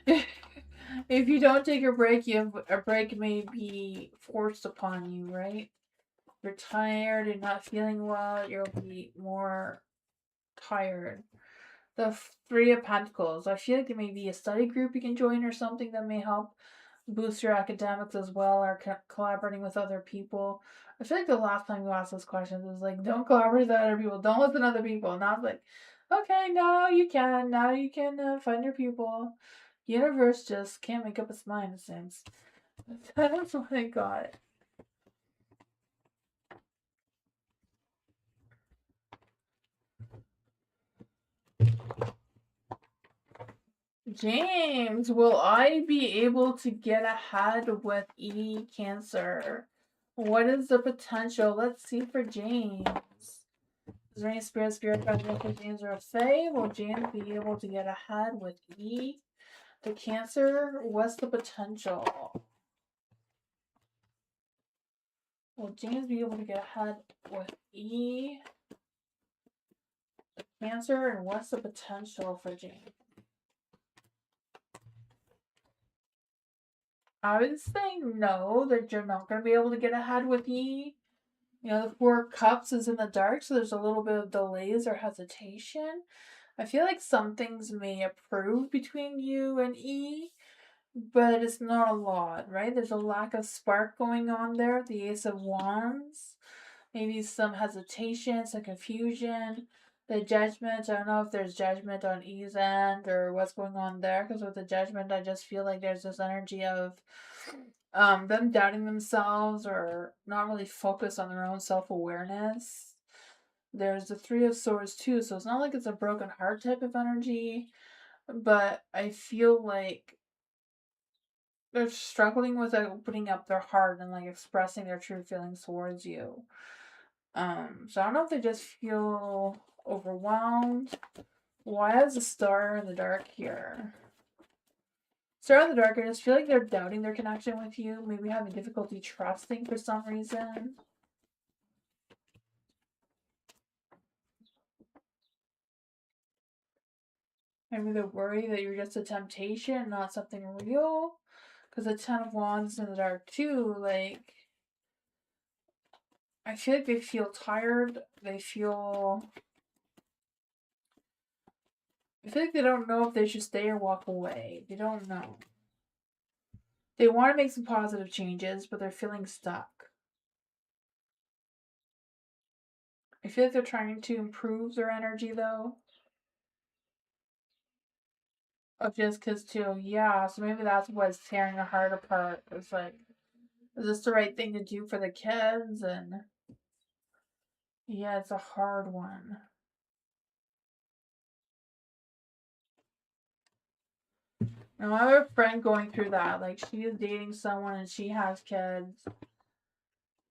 if you don't take a break, a break may be forced upon you, right? If you're tired and not feeling well, you'll be more tired. The Three of Pentacles. I feel like there may be a study group you can join or something that may help boost your academics as well, or collaborating with other people. I feel like the last time you asked those questions was like, don't collaborate with other people, don't listen to other people. And I was like, okay, now you can. Now you can find your people. Universe just can't make up its mind, it seems. That's what I got. James, will I be able to get ahead with Cancer? What is the potential? Let's see for James. Is there any spirit guide for James or a Fae? Will James be able to get ahead with the Cancer? What's the potential? Will James be able to get ahead with the Cancer? And what's the potential for James? I would say no, that you're not going to be able to get ahead with the Four Cups is in the dark, so there's a little bit of delays or hesitation. I feel like some things may approve between you and but it's not a lot, right? There's a lack of spark going on there. The Ace of Wands, maybe some hesitation, some confusion. The Judgment, I don't know if there's judgment on E's end or what's going on there, because with the Judgment, I just feel like there's this energy of them doubting themselves or not really focused on their own self-awareness. There's the Three of Swords too, so it's not like it's a broken heart type of energy, but I feel like they're struggling with opening up their heart and like expressing their true feelings towards you. So I don't know if they just feel overwhelmed. Why is the Star in the dark here? Star in the dark, I just feel like they're doubting their connection with you, maybe having difficulty trusting for some reason. Maybe they're worried that you're just a temptation, not something real. Because the Ten of Wands in the dark too, like, I feel like they feel tired. I feel like they don't know if they should stay or walk away. They don't know. They want to make some positive changes, but they're feeling stuck. I feel like they're trying to improve their energy though. Of just because too, yeah. So maybe that's what's tearing their heart apart. It's like, is this the right thing to do for the kids? And yeah, it's a hard one. Now I have a friend going through that. Like, she is dating someone and she has kids.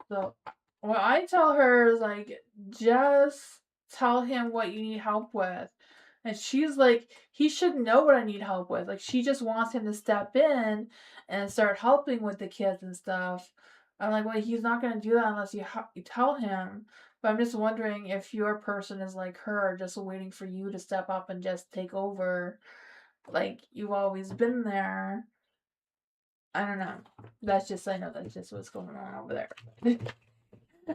So what I tell her is like, just tell him what you need help with. And she's like, he should know what I need help with. Like, she just wants him to step in and start helping with the kids and stuff. I'm like, well, he's not going to do that unless you tell him. But I'm just wondering if your person is like her, just waiting for you to step up and just take over. Like, you've always been there. I don't know. I know that's just what's going on over there.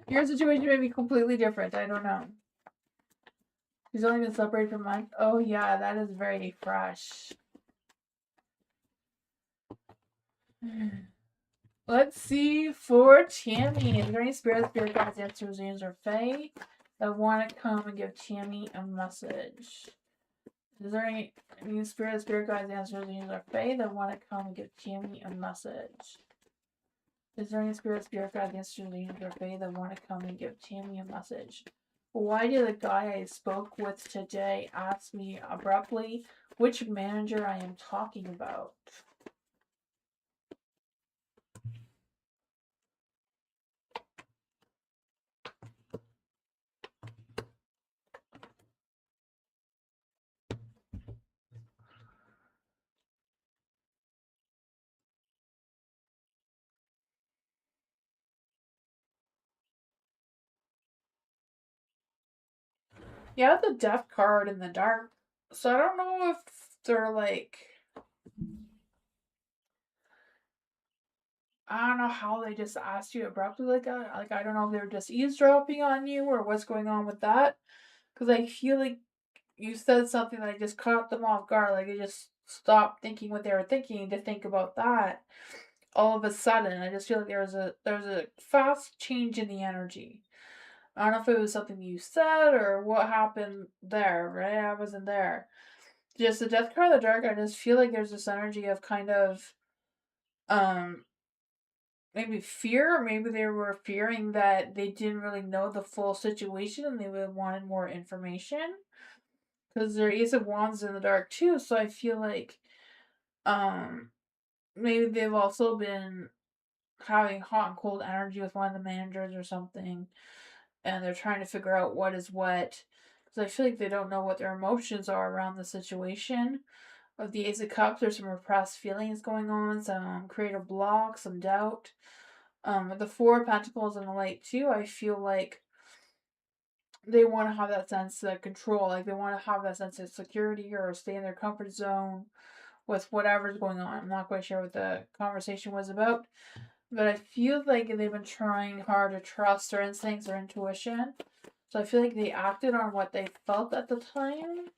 Your situation may be completely different. I don't know. He's only been separated for a month. Oh, yeah, that is very fresh. Let's see for Tammy. Is there any spirit guides, answers, or fae that want to come and give Tammy a message? Is there any spirit guides, answers, or fae that want to come and give Tammy a message? Is there any spirit guides, answers, or fae that want to come and give Tammy a message? Why did the guy I spoke with today ask me abruptly which manager I am talking about? Yeah, the death card in the dark. So I don't know if they're like, I don't know how they just asked you abruptly like that. Like, I don't know if they were just eavesdropping on you or what's going on with that. Because I feel like you said something that just caught them off guard. Like, they just stopped thinking what they were thinking to think about that. All of a sudden, I just feel like there's a fast change in the energy. I don't know if it was something you said or what happened there, right? I wasn't there. Just the death card of the dark, I just feel like there's this energy of kind of um maybe fear, or maybe they were fearing that they didn't really know the full situation and they would wanted more information. Because there is a wands in the dark too, so I feel like um maybe they've also been having hot and cold energy with one of the managers or something, and they're trying to figure out what is what. Because I feel like they don't know what their emotions are around the situation. Of the Ace of Cups, there's some repressed feelings going on, some creative block, some doubt. With the Four of Pentacles and the Light too, I feel like they want to have that sense of control. Like, they want to have that sense of security or stay in their comfort zone with whatever's going on. I'm not quite sure what the conversation was about, but I feel like they've been trying hard to trust their instincts or intuition. So I feel like they acted on what they felt at the time.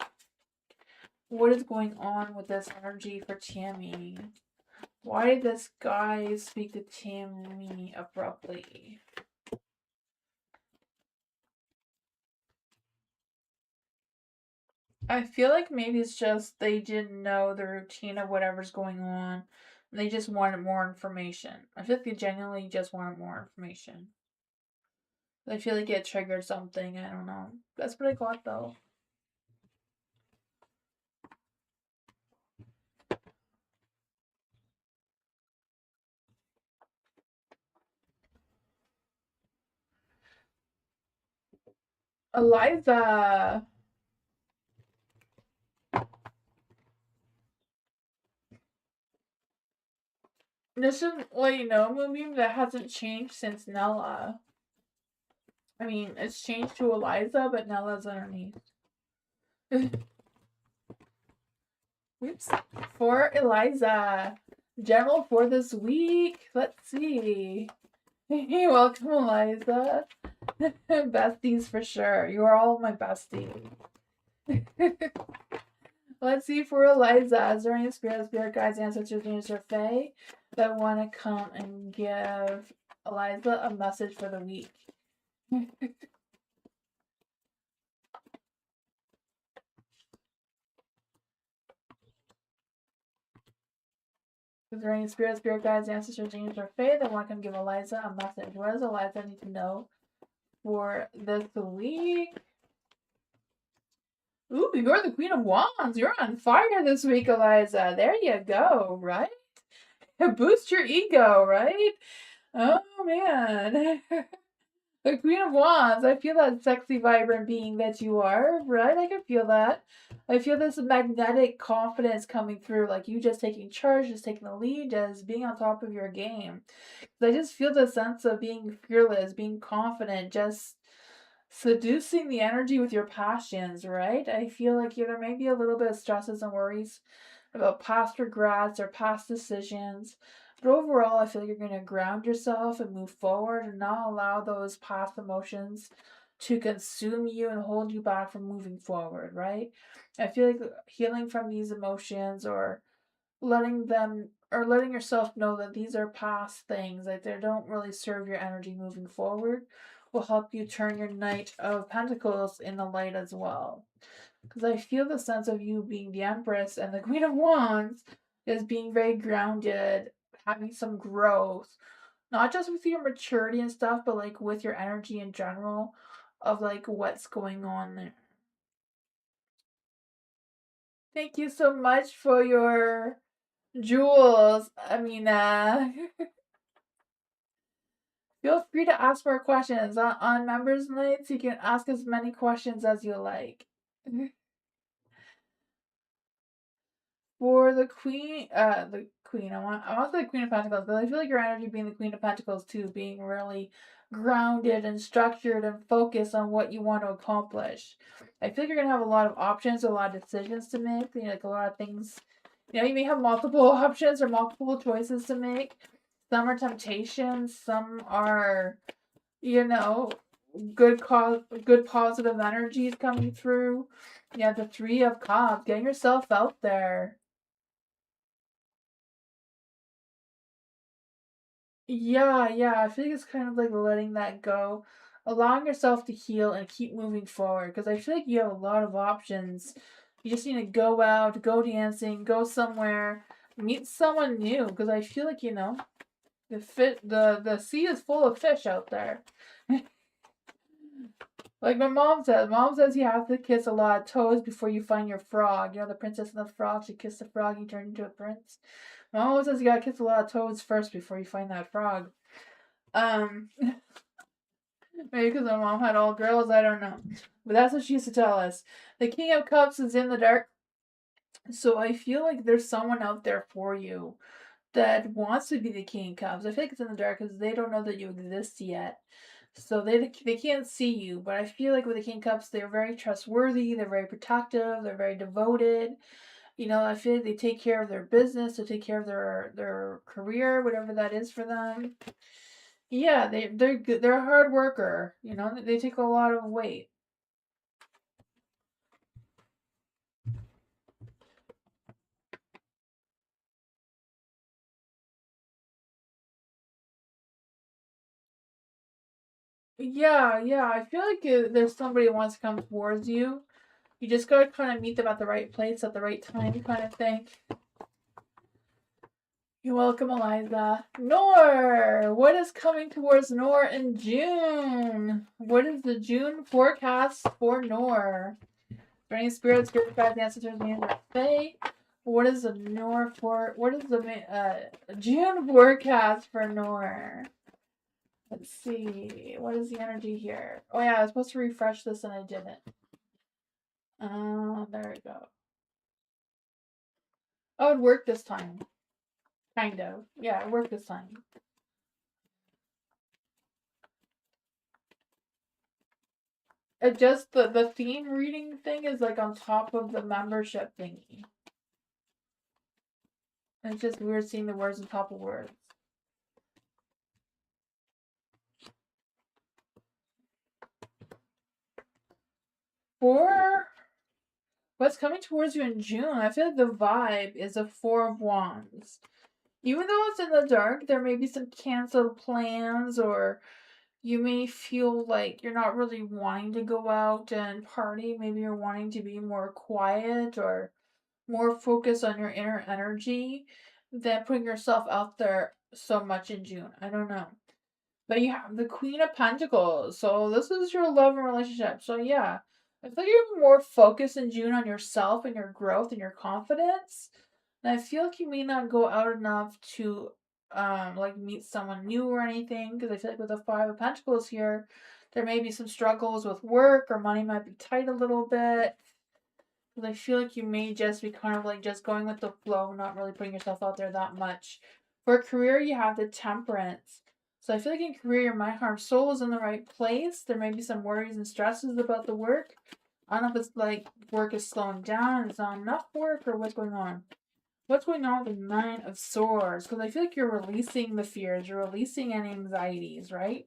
What is going on with this energy for Tammy? Why did this guy speak to Tammy abruptly? I feel like maybe it's just they didn't know the routine of whatever's going on. And they just wanted more information. I feel like they genuinely just wanted more information. I feel like it triggered something. I don't know. That's what I got though. Eliza. This is let you know, movie that hasn't changed since Nella. I mean, it's changed to Eliza, but Nella's underneath. Oops. For Eliza. General for this week. Let's see. Hey, welcome, Eliza. Besties for sure. You are all my besties. Let's see for Eliza. Is there any spirit guides, ancestors, or fae that want to come and give Eliza a message for the week? Is there any spirit guides, ancestors, angels, or fae that want to come give Eliza a message? What does Eliza need to know for this week? Ooh, you're the Queen of Wands. You're on fire this week, Eliza. There you go, right? Boost your ego, right? Oh, man. The Queen of Wands. I feel that sexy, vibrant being that you are, right? I can feel that. I feel this magnetic confidence coming through, like you just taking charge, just taking the lead, just being on top of your game. I just feel the sense of being fearless, being confident, just seducing the energy with your passions, right? I feel like there may be a little bit of stresses and worries about past regrets or past decisions. But overall, I feel like you're going to ground yourself and move forward and not allow those past emotions to consume you and hold you back from moving forward, right? I feel like healing from these emotions or letting yourself know that these are past things, like they don't really serve your energy moving forward, will help you turn your Knight of Pentacles in the light as well. Because I feel the sense of you being the Empress and the Queen of Wands is being very grounded, having some growth, not just with your maturity and stuff, but like with your energy in general of like what's going on there. Thank you so much for your jewels. I mean, feel free to ask more questions on members nights. You can ask as many questions as you like. For the queen, I want the Queen of Pentacles, but I feel like your energy being the Queen of Pentacles too, being really grounded and structured and focused on what you want to accomplish. I feel like you're gonna have a lot of options, a lot of decisions to make, like a lot of things. You may have multiple options or multiple choices to make. Some are temptations, some are, you know, good positive energies coming through. Yeah, the Three of Cups, getting yourself out there. Yeah, I feel like it's kind of like letting that go, allowing yourself to heal and keep moving forward. Because I feel like you have a lot of options. You just need to go out, go dancing, go somewhere, meet someone new. Because I feel like the sea is full of fish out there. Like my mom says. Mom says you have to kiss a lot of toes before you find your frog. You know the Princess and the Frog. She kissed the frog, he turned into a prince. My mom says you gotta kiss a lot of toads first before you find that frog. Um, Maybe because my mom had all girls, I don't know. But that's what she used to tell us. The King of Cups is in the dark, so I feel like there's someone out there for you that wants to be the King of Cups. I feel like it's in the dark because they don't know that you exist yet. So they can't see you, but I feel like with the King of Cups, they're very trustworthy, they're very protective, they're very devoted. I feel like they take care of their business, they take care of their career, whatever that is for them. Yeah, they're good. They're a hard worker. They take a lot of weight. Yeah. I feel like there's somebody who wants to come towards you. You just gotta kind of meet them at the right place at the right time, kind of thing. You're welcome, Eliza. Nor, what is coming towards Nor in June? What is the June forecast for Nor? For any spirits, good, bad, ancestors, names, or Fae? What is the June forecast for Nor? Let's see. What is the energy here? Oh yeah, I was supposed to refresh this and I didn't. There we go. Oh, it worked this time. Kind of. Yeah, it worked this time. It just the theme reading thing is like on top of the membership thingy. And it's just weird seeing the words on top of words. For what's coming towards you in June, I feel like the vibe is a Four of Wands. Even though it's in the dark, there may be some canceled plans, or you may feel like you're not really wanting to go out and party. Maybe you're wanting to be more quiet or more focused on your inner energy than putting yourself out there so much in June. I don't know. But you have the Queen of Pentacles. So this is your love and relationship. So yeah. I feel like you're more focused in June on yourself and your growth and your confidence. And I feel like you may not go out enough to like meet someone new or anything, because I feel like with the Five of Pentacles here, there may be some struggles with work or money might be tight a little bit. Because I feel like you may just be kind of like just going with the flow, not really putting yourself out there that much. For career, you have the Temperance. So I feel like in career, your mind, heart, soul is in the right place. There may be some worries and stresses about the work. I don't know if it's like work is slowing down, it's not enough work, or what's going on. What's going on with the Nine of Swords? Because I feel like you're releasing the fears, you're releasing any anxieties, right?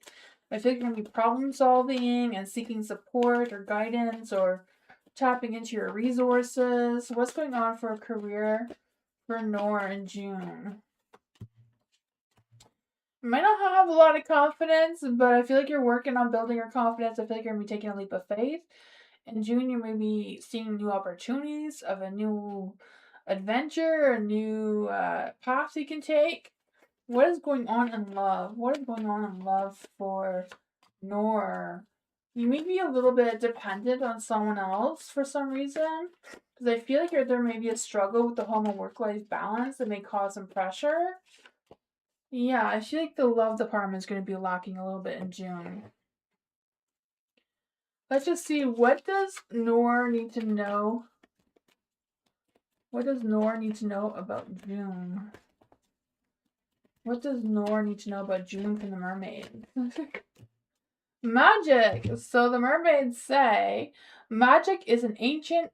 I feel like you're going to be problem solving and seeking support or guidance or tapping into your resources. What's going on for a career for Nor in June? You might not have a lot of confidence, but I feel like you're working on building your confidence. I feel like you're going to be taking a leap of faith. In June, you may be seeing new opportunities of a new adventure, a new path you can take. What is going on in love? What is going on in love for Nor? You may be a little bit dependent on someone else for some reason. Because I feel like there may be a struggle with the home and work life balance that may cause some pressure. Yeah, I feel like the love department is going to be lacking a little bit in June. Let's just see, what does Nor need to know? What does Nor need to know about June? What does Nor need to know about June from the mermaid? Magic! So the mermaids say magic is an ancient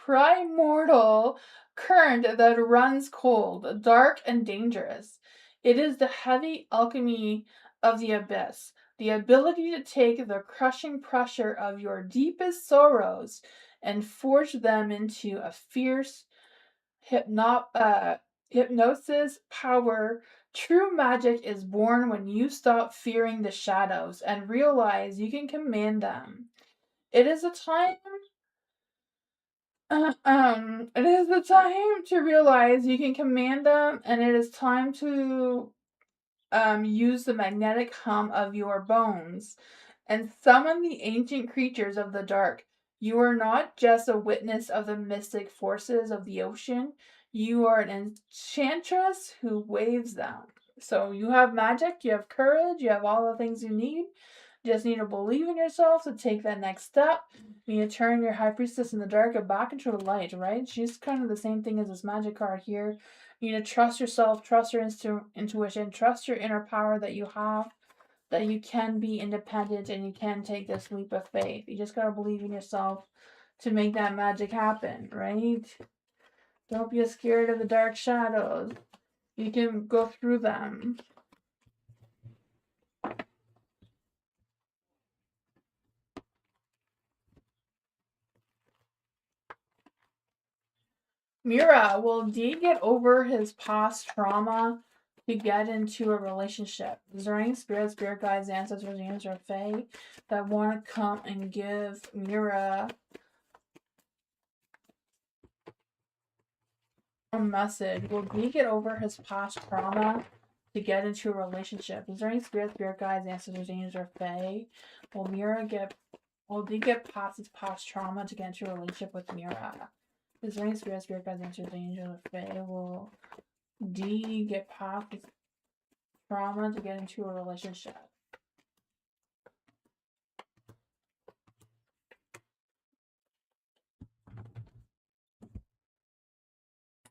primordial current that runs cold, dark, and dangerous. It is the heavy alchemy of the abyss, the ability to take the crushing pressure of your deepest sorrows and forge them into a fierce hypnosis power. True magic is born when you stop fearing the shadows and realize you can command them. It is a time it is the time to realize you can command them, and it is time to use the magnetic hum of your bones and summon the ancient creatures of the dark. You are not just a witness of the mystic forces of the ocean, you are an enchantress who waves them. So you have magic, you have courage, you have all the things you need. You just need to believe in yourself to take that next step. You need to turn your high priestess in the dark and back into the light, right? She's kind of the same thing as this magic card here. You need to trust yourself, trust your intuition, trust your inner power that you have, that you can be independent and you can take this leap of faith. You just gotta believe in yourself to make that magic happen, right? Don't be scared of the dark shadows. You can go through them. Mira, will D get over his past trauma to get into a relationship? Is there any spirit guides, ancestors, angels, or fae that want to come and give Mira a message? Will D get over his past trauma to get into a relationship? Is there any spirit guides, ancestors, angels, or fae? Will D get past his past trauma to get into a relationship with Mira? Is there any spirit guides, ancestors, angels, or fae? Will D get past his trauma to get into a relationship?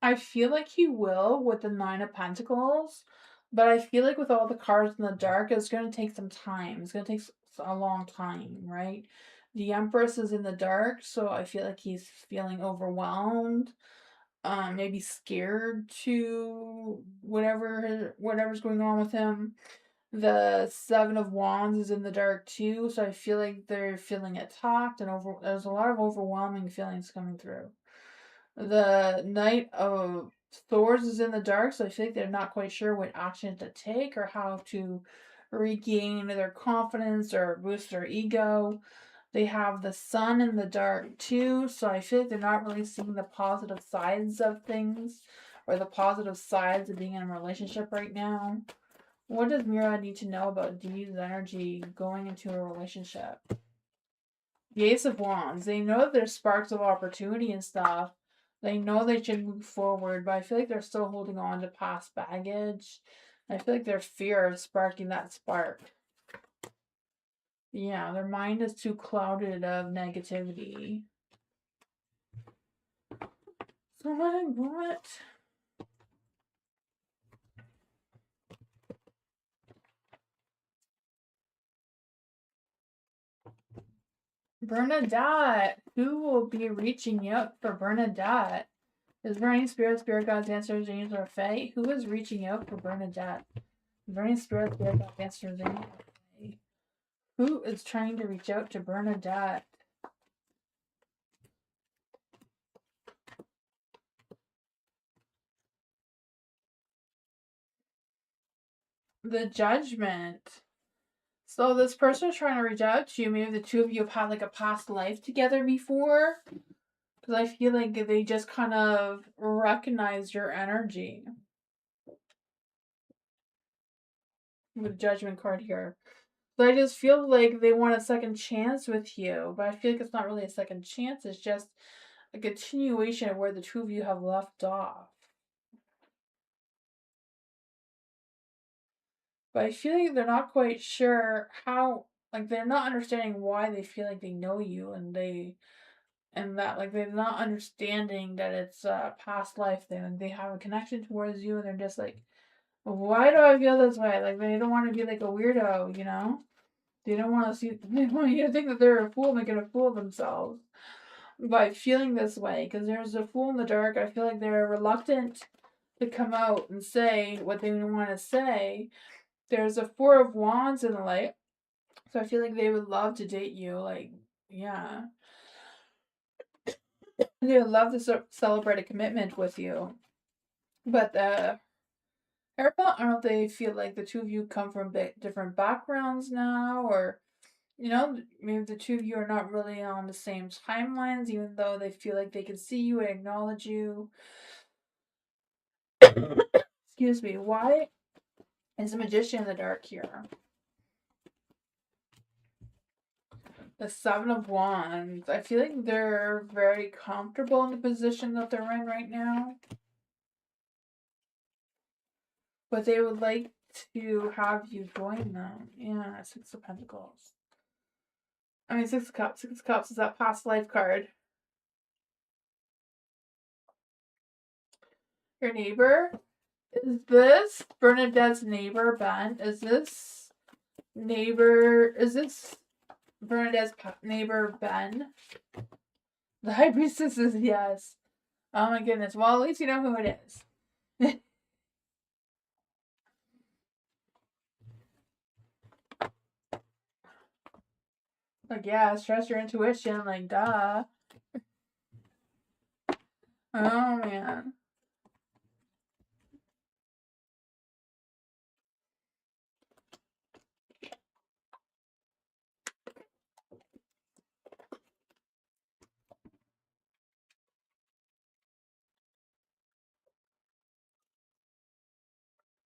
I feel like he will with the Nine of Pentacles, but I feel like with all the cards in the dark, it's going to take some time. It's going to take a long time, right? The Empress is in the dark, so I feel like he's feeling overwhelmed, maybe scared to whatever's going on with him. The Seven of Wands is in the dark too, so I feel like they're feeling attacked and there's a lot of overwhelming feelings coming through. The Knight of Swords is in the dark, so I feel like they're not quite sure what action to take or how to regain their confidence or boost their ego. They have the Sun in the dark too, so I feel like they're not really seeing the positive sides of things or the positive sides of being in a relationship right now. What does Mira need to know about D's energy going into a relationship? The Ace of Wands. They know that there's sparks of opportunity and stuff, They know they should move forward, but I feel like they're still holding on to past baggage. I feel like their fear of sparking that spark. Yeah, their mind is too clouded of negativity. So what? Bernadette. Who will be reaching out for Bernadette? Is there any spirit guides, answers, angels, or fae? Who is reaching out for Bernadette? Is there any spirit guides, answers, angels, or fae? Who is trying to reach out to Bernadette? The Judgment. So this person is trying to reach out to you. Maybe the two of you have had like a past life together before. Because I feel like they just kind of recognize your energy. With Judgment card here. So I just feel like they want a second chance with you. But I feel like it's not really a second chance. It's just a continuation of where the two of you have left off. But I feel like they're not quite sure how, like, they're not understanding why they feel like they know you, and that, like, they're not understanding that it's a past life thing. Like, they have a connection towards you, and they're just like, why do I feel this way? Like, they don't want to be like a weirdo, you know? They don't want to see, they want you to think that they're a fool, making a fool of themselves by feeling this way. Because there's a fool in the dark. I feel like they're reluctant to come out and say what they want to say. There's a Four of Wands in the light. So I feel like they would love to date you. Like, yeah. They would love to celebrate a commitment with you. But I don't know if they feel like the two of you come from different backgrounds now, or, you know, maybe the two of you are not really on the same timelines, even though they feel like they can see you and acknowledge you. Excuse me. Why is the Magician in the dark here? The Seven of Wands. I feel like they're very comfortable in the position that they're in right now. But they would like to have you join them. Yeah, Six of Pentacles. I mean, Six of Cups. Six of Cups is that past life card. Your neighbor? Is this Bernadette's neighbor, Ben? Is this Bernadette's neighbor, Ben? The High Priestess is yes. Oh my goodness. Well, at least you know who it is. Like, yeah, trust your intuition. Like, duh. Oh, man.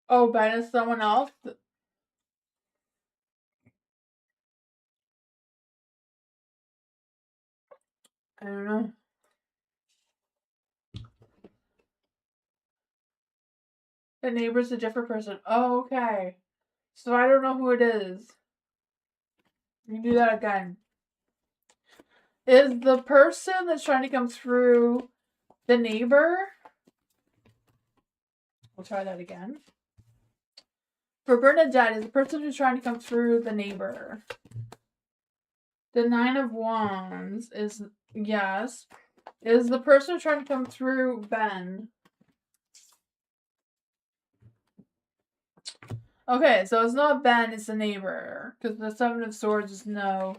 Oh, Ben is someone else? I don't know. The neighbor's a different person. Oh, okay. So I don't know who it is. You do that again. Is the person that's trying to come through the neighbor? We'll try that again. For Bernadette, is the person who's trying to come through the neighbor. The Nine of Wands is, yes. Is the person trying to come through Ben? Okay, so it's not Ben, it's the neighbor. Because the Seven of Swords is no.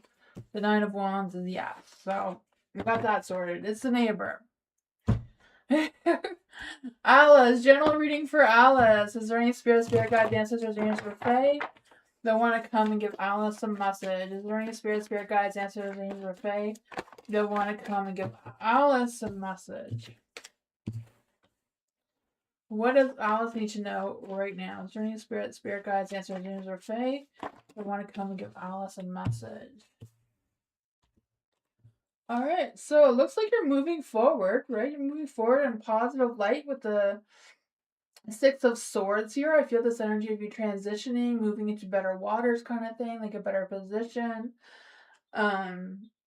The Nine of Wands is yes. So, we got that sorted. It's the neighbor. Alice, general reading for Alice. Is there any spirit guide, dancers, or dreams for Faye? They want to come and give Alice a message. Is there any spirit guides, answers, dreams for Faye? They want to come and give Alice a message. What does Alice need to know right now? Is there any spirit guides, answers, dreams for Faye? They want to come and give Alice a message. All right, so it looks like you're moving forward, right? You're moving forward in positive light with the Six of Swords here. I feel this energy of you transitioning, moving into better waters kind of thing, like a better position.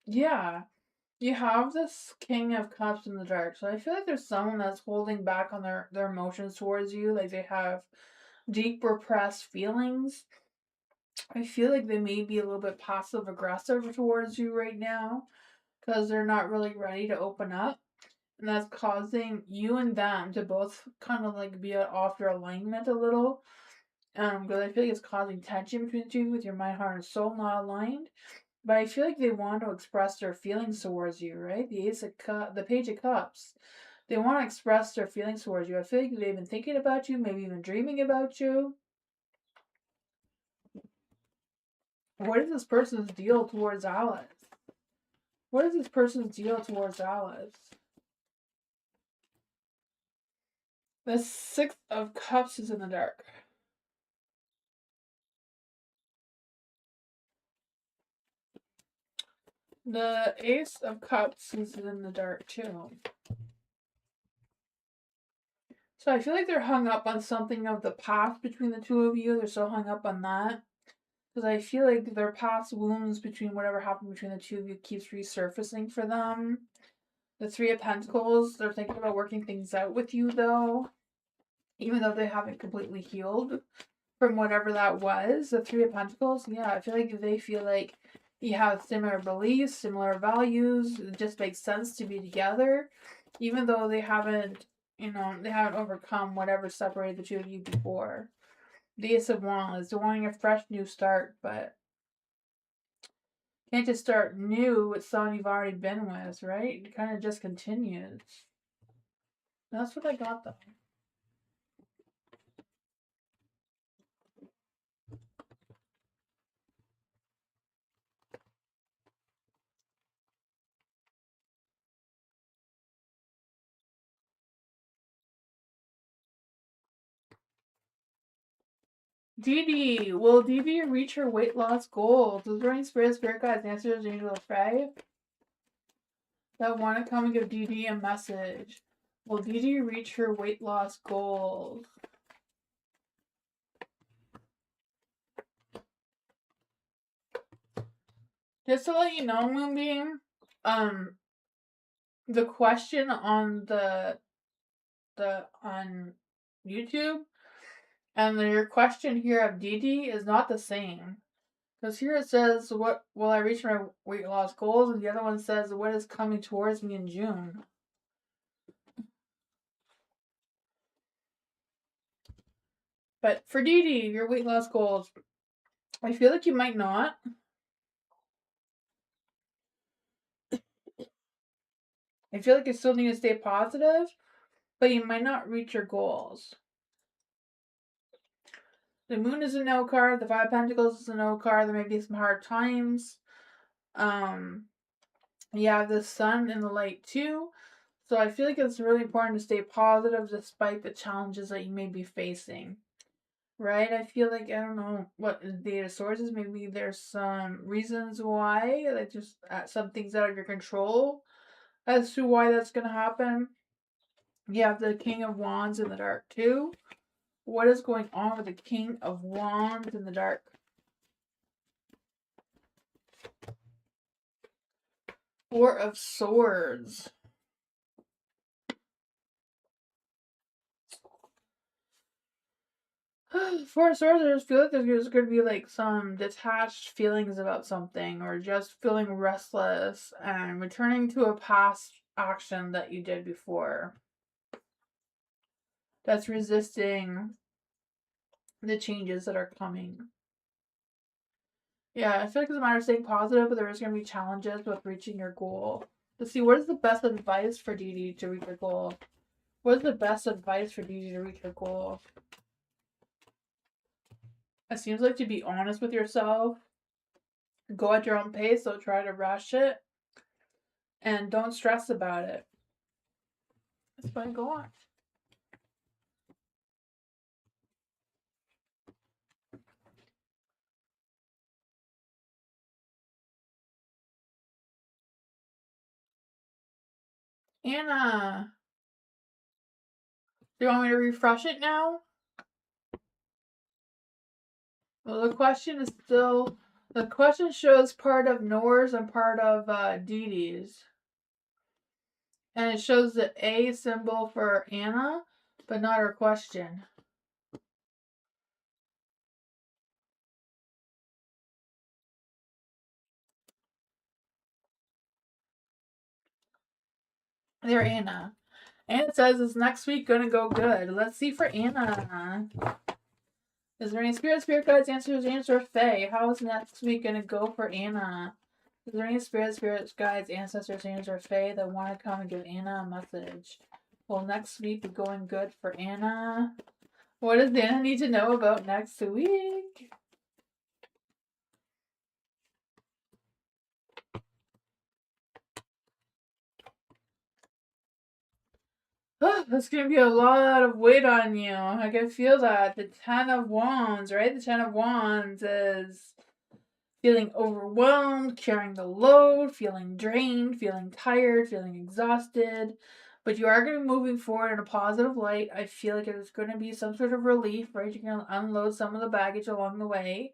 Yeah. You have this King of Cups in the dark, so I feel like there's someone that's holding back on their emotions towards you, like they have deep repressed feelings. I feel like they may be a little bit passive aggressive towards you right now because they're not really ready to open up. And that's causing you and them to both kind of like be off your alignment a little. Because I feel like it's causing tension between the two with your mind, heart, and soul not aligned. But I feel like they want to express their feelings towards you, right? The Page of Cups. They want to express their feelings towards you. I feel like they've been thinking about you, maybe even dreaming about you. What is this person's deal towards Alice? What is this person's deal towards Alice? The Six of Cups is in the dark. The Ace of Cups is in the dark too. So I feel like they're hung up on something of the past between the two of you. They're so hung up on that. Because I feel like their past wounds between whatever happened between the two of you keeps resurfacing for them. The Three of Pentacles, they're thinking about working things out with you though. Even though they haven't completely healed from whatever that was. The Three of Pentacles, yeah, I feel like they feel like you have similar beliefs, similar values. It just makes sense to be together. Even though they haven't, they haven't overcome whatever separated the two of you before. The Ace of Wands, they're wanting a fresh new start, but can't just start new with someone you've already been with, right? It kind of just continues. That's what I got though. Dee Dee, will Dee Dee reach her weight loss goal? Does there any spirit guides, answers, Angel Fae that want to come and give Dee Dee a message? Will Dee Dee reach her weight loss goals? Just to let you know, Moonbeam, the question on the on YouTube and your question here of Dee Dee is not the same. Because here it says, what will I reach my weight loss goals? And the other one says, what is coming towards me in June? But for Dee Dee, your weight loss goals, I feel like you might not. I feel like you still need to stay positive, but you might not reach your goals. The moon is a no card. The Five of Pentacles is a no card. There may be some hard times. You have the sun in the light too. So I feel like it's really important to stay positive despite the challenges that you may be facing. Right? I feel like, I don't know what the data sources. Maybe there's some reasons why, like just some things out of your control as to why that's going to happen. You have the King of Wands in the dark too. What is going on with the King of Wands in the dark? Four of Swords. Four of Swords, I just feel like there's going to be like some detached feelings about something, or just feeling restless and returning to a past action that you did before that's resisting the changes that are coming. Yeah, I feel like it's a matter of staying positive, but there is going to be challenges with reaching your goal. Let's see, what is the best advice for Dee Dee to reach her goal? What is the best advice for Dee Dee to reach her goal? It seems like to be honest with yourself, go at your own pace, don't try to rush it, and don't stress about it. That's fine, go on. Anna, do you want me to refresh it now? Well, the question is still, the question shows part of Noor's and part of Dee Dee's. And it shows the A symbol for Anna, but not her question. There, Anna. And it says, is next week going to go good? Let's see for Anna. Is there any spirit guides, answer Fae? How is next week going to go for Anna? Is there any spirit guides, ancestors, or Fae that want to come and give Anna a message? Will next week be going good for Anna? What does Anna need to know about next week? That's going to be a lot of weight on you. I can feel that. The Ten of Wands, right? The Ten of Wands is feeling overwhelmed, carrying the load, feeling drained, feeling tired, feeling exhausted. But you are going to be moving forward in a positive light. I feel like there's going to be some sort of relief, right? You're going to unload some of the baggage along the way.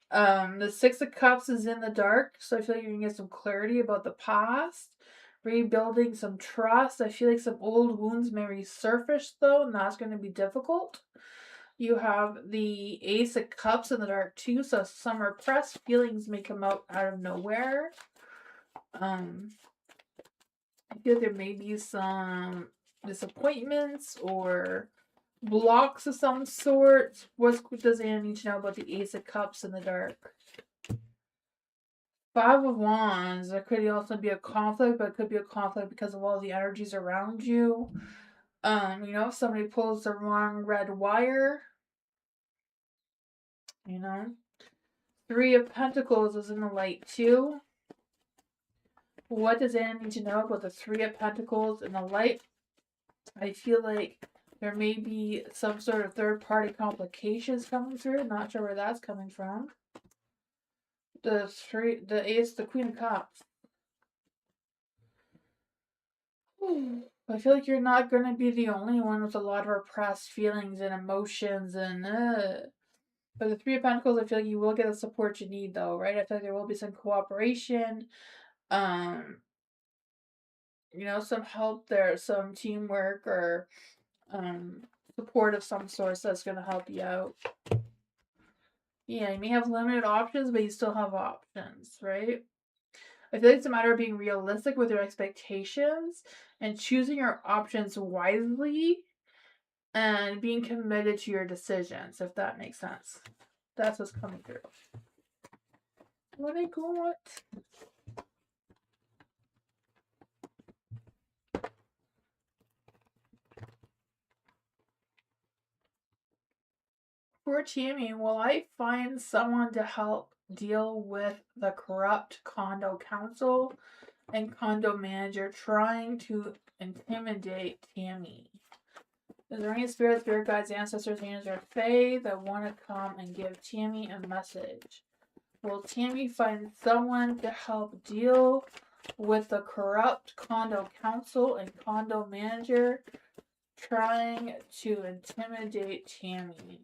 The Six of Cups is in the dark, so I feel like you're going to get some clarity about the past. Rebuilding some trust. I feel like some old wounds may resurface, though, and that's going to be difficult. You have the Ace of Cups in the dark too, so some repressed feelings may come out of nowhere. I feel there may be some disappointments or blocks of some sort. What does Anna need to know about the Ace of Cups in the dark? Five of Wands. There could also be a conflict, but it could be a conflict because of all the energies around you. If somebody pulls the wrong red wire, Three of Pentacles is in the light too. What does Anna need to know about the Three of Pentacles in the light? I feel like there may be some sort of third-party complications coming through. Not sure where that's coming from. The Ace, the Queen of Cups. I feel like you're not going to be the only one with a lot of repressed feelings and emotions and But the Three of Pentacles, I feel like you will get the support you need, though, right? I feel like there will be some cooperation, some help there, some teamwork or support of some sort that's going to help you out. Yeah, you may have limited options, but you still have options, right? I feel like it's a matter of being realistic with your expectations and choosing your options wisely and being committed to your decisions, if that makes sense. That's what's coming through. What I got? For Tammy, will I find someone to help deal with the corrupt condo council and condo manager trying to intimidate Tammy? Is there any spirit guides, ancestors, angels, or fae that want to come and give Tammy a message? Will Tammy find someone to help deal with the corrupt condo council and condo manager trying to intimidate Tammy?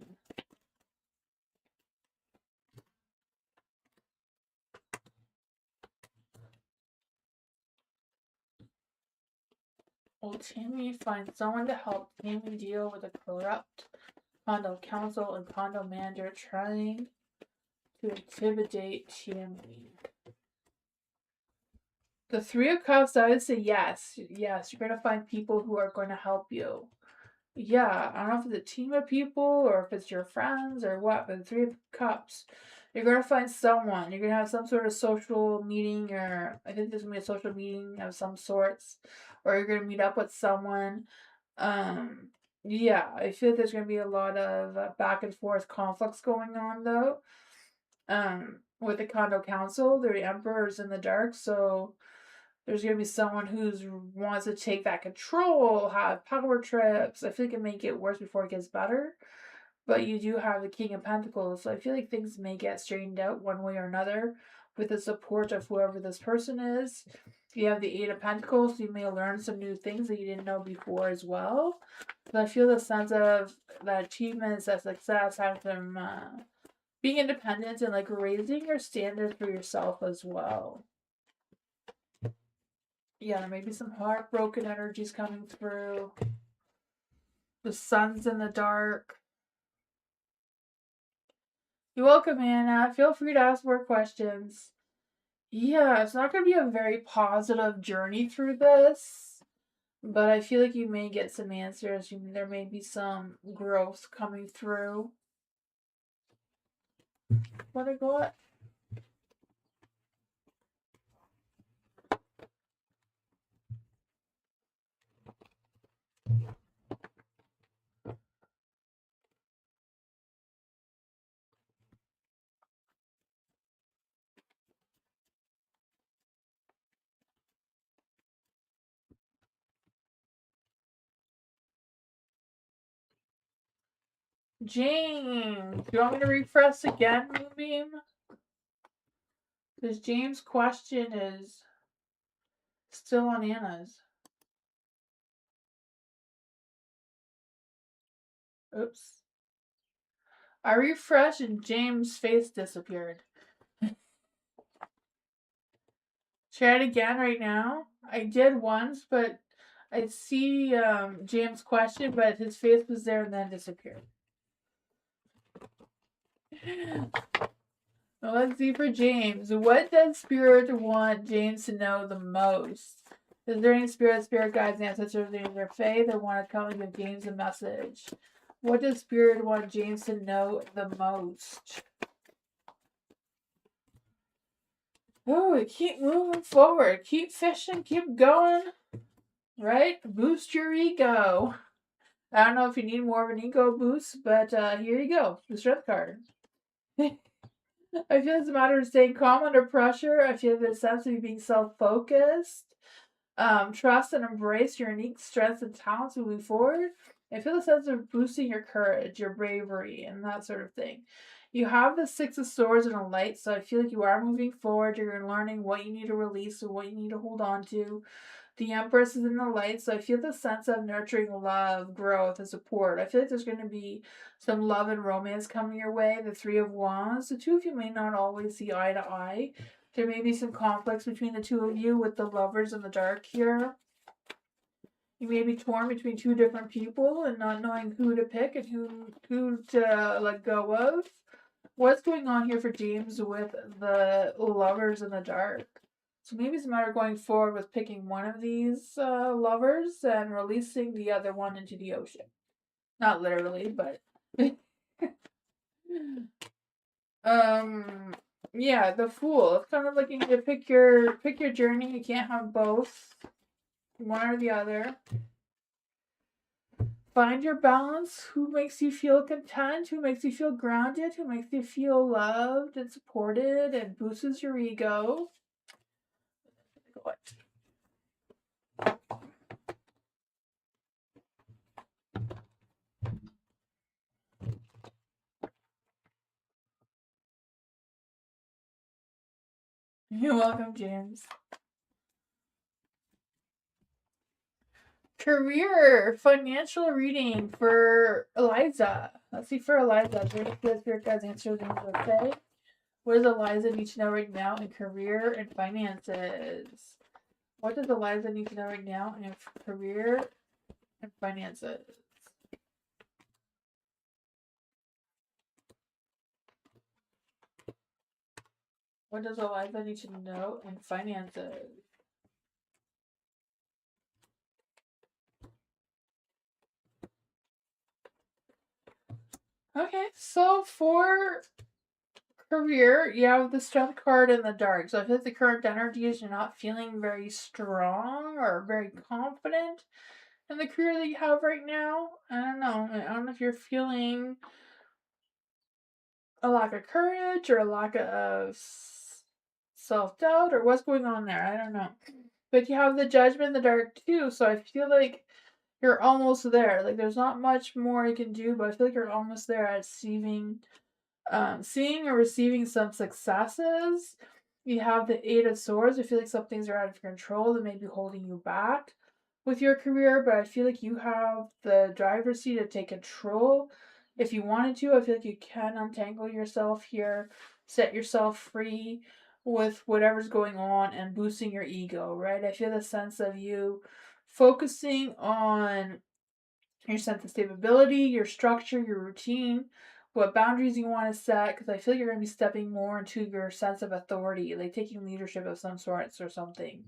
Will Tammy find someone to help Tammy deal with the corrupt condo council and condo manager trying to intimidate Tammy? The Three of Cups, I would say yes. Yes, you're going to find people who are going to help you. Yeah, I don't know if it's a team of people or if it's your friends or what, but the Three of Cups, you're going to find someone. You're going to have some sort of social meeting, or I think there's going to be a social meeting of some sorts, or you're going to meet up with someone. Yeah, I feel like there's going to be a lot of back and forth conflicts going on, though. With the condo council, the Emperor's in the dark, so there's going to be someone who wants to take that control, have power trips. I feel like it may get worse before it gets better. But you do have the King of Pentacles, so I feel like things may get straightened out one way or another. with the support of whoever this person is. You have the Eight of Pentacles, so you may learn some new things that you didn't know before as well. But I feel the sense of that achievements, that success, having some being independent and like raising your standards for yourself as well. Yeah, there may be some heartbroken energies coming through. The sun's in the dark. You're welcome, Anna. Feel free to ask more questions. Yeah, it's not going to be a very positive journey through this, but I feel like you may get some answers. There may be some growth coming through. What I got? James, do you want me to refresh again, Moonbeam? Because James' question is still on Anna's. Oops. I refreshed and James' face disappeared. Try it again right now. I did once, but I see James' question, but his face was there and then disappeared. Well, let's see for James. What does Spirit want James to know the most? Is there any spirit guides, ancestors, in their faith that want to come and give James a message? What does Spirit want James to know the most? Oh, keep moving forward. Keep fishing. Keep going. Right? Boost your ego. I don't know if you need more of an ego boost, but here you go. The strength card. I feel it's a matter of staying calm under pressure. I feel the sense of you being self-focused. Trust and embrace your unique strengths and talents moving forward. I feel the sense of boosting your courage, your bravery, and that sort of thing. You have the Six of Swords and a light, so I feel like you are moving forward. You're learning what you need to release and what you need to hold on to. The Empress is in the light, so I feel the sense of nurturing love, growth, and support. I feel like there's going to be some love and romance coming your way. The Three of Wands. The two of you may not always see eye to eye. There may be some conflicts between the two of you with the Lovers in the dark here. You may be torn between two different people and not knowing who to pick and who to let go of. What's going on here for James with the Lovers in the dark? So maybe it's a matter of going forward with picking one of these lovers and releasing the other one into the ocean. Not literally, but yeah, the Fool. It's kind of like you need to pick your journey. You can't have both. One or the other. Find your balance. Who makes you feel content? Who makes you feel grounded? Who makes you feel loved and supported and boosts your ego? What? You're welcome, James. Career financial reading for Eliza. Let's see for Eliza. Spirit guides answer the Fae. What does Eliza need to know right now in career and finances? What does Eliza need to know right now in career and finances? What does Eliza need to know in finances? Okay, so for career, you have the strength card in the dark. So if it's the current energy is you're not feeling very strong or very confident in the career that you have right now, I don't know. I don't know if you're feeling a lack of courage or a lack of self-doubt or what's going on there. I don't know. But you have the judgment in the dark too, so I feel like you're almost there. Like there's not much more you can do, but I feel like you're almost there at seeing or receiving some successes. You have the Eight of Swords. I feel like some things are out of your control that may be holding you back with your career, but I feel like you have the driver's seat to take control. If you wanted to, I feel like you can untangle yourself here, set yourself free with whatever's going on and boosting your ego, right? I feel the sense of you focusing on your sense of stability, your structure, your routine, what boundaries you want to set, because I feel like you're going to be stepping more into your sense of authority, like taking leadership of some sorts or something.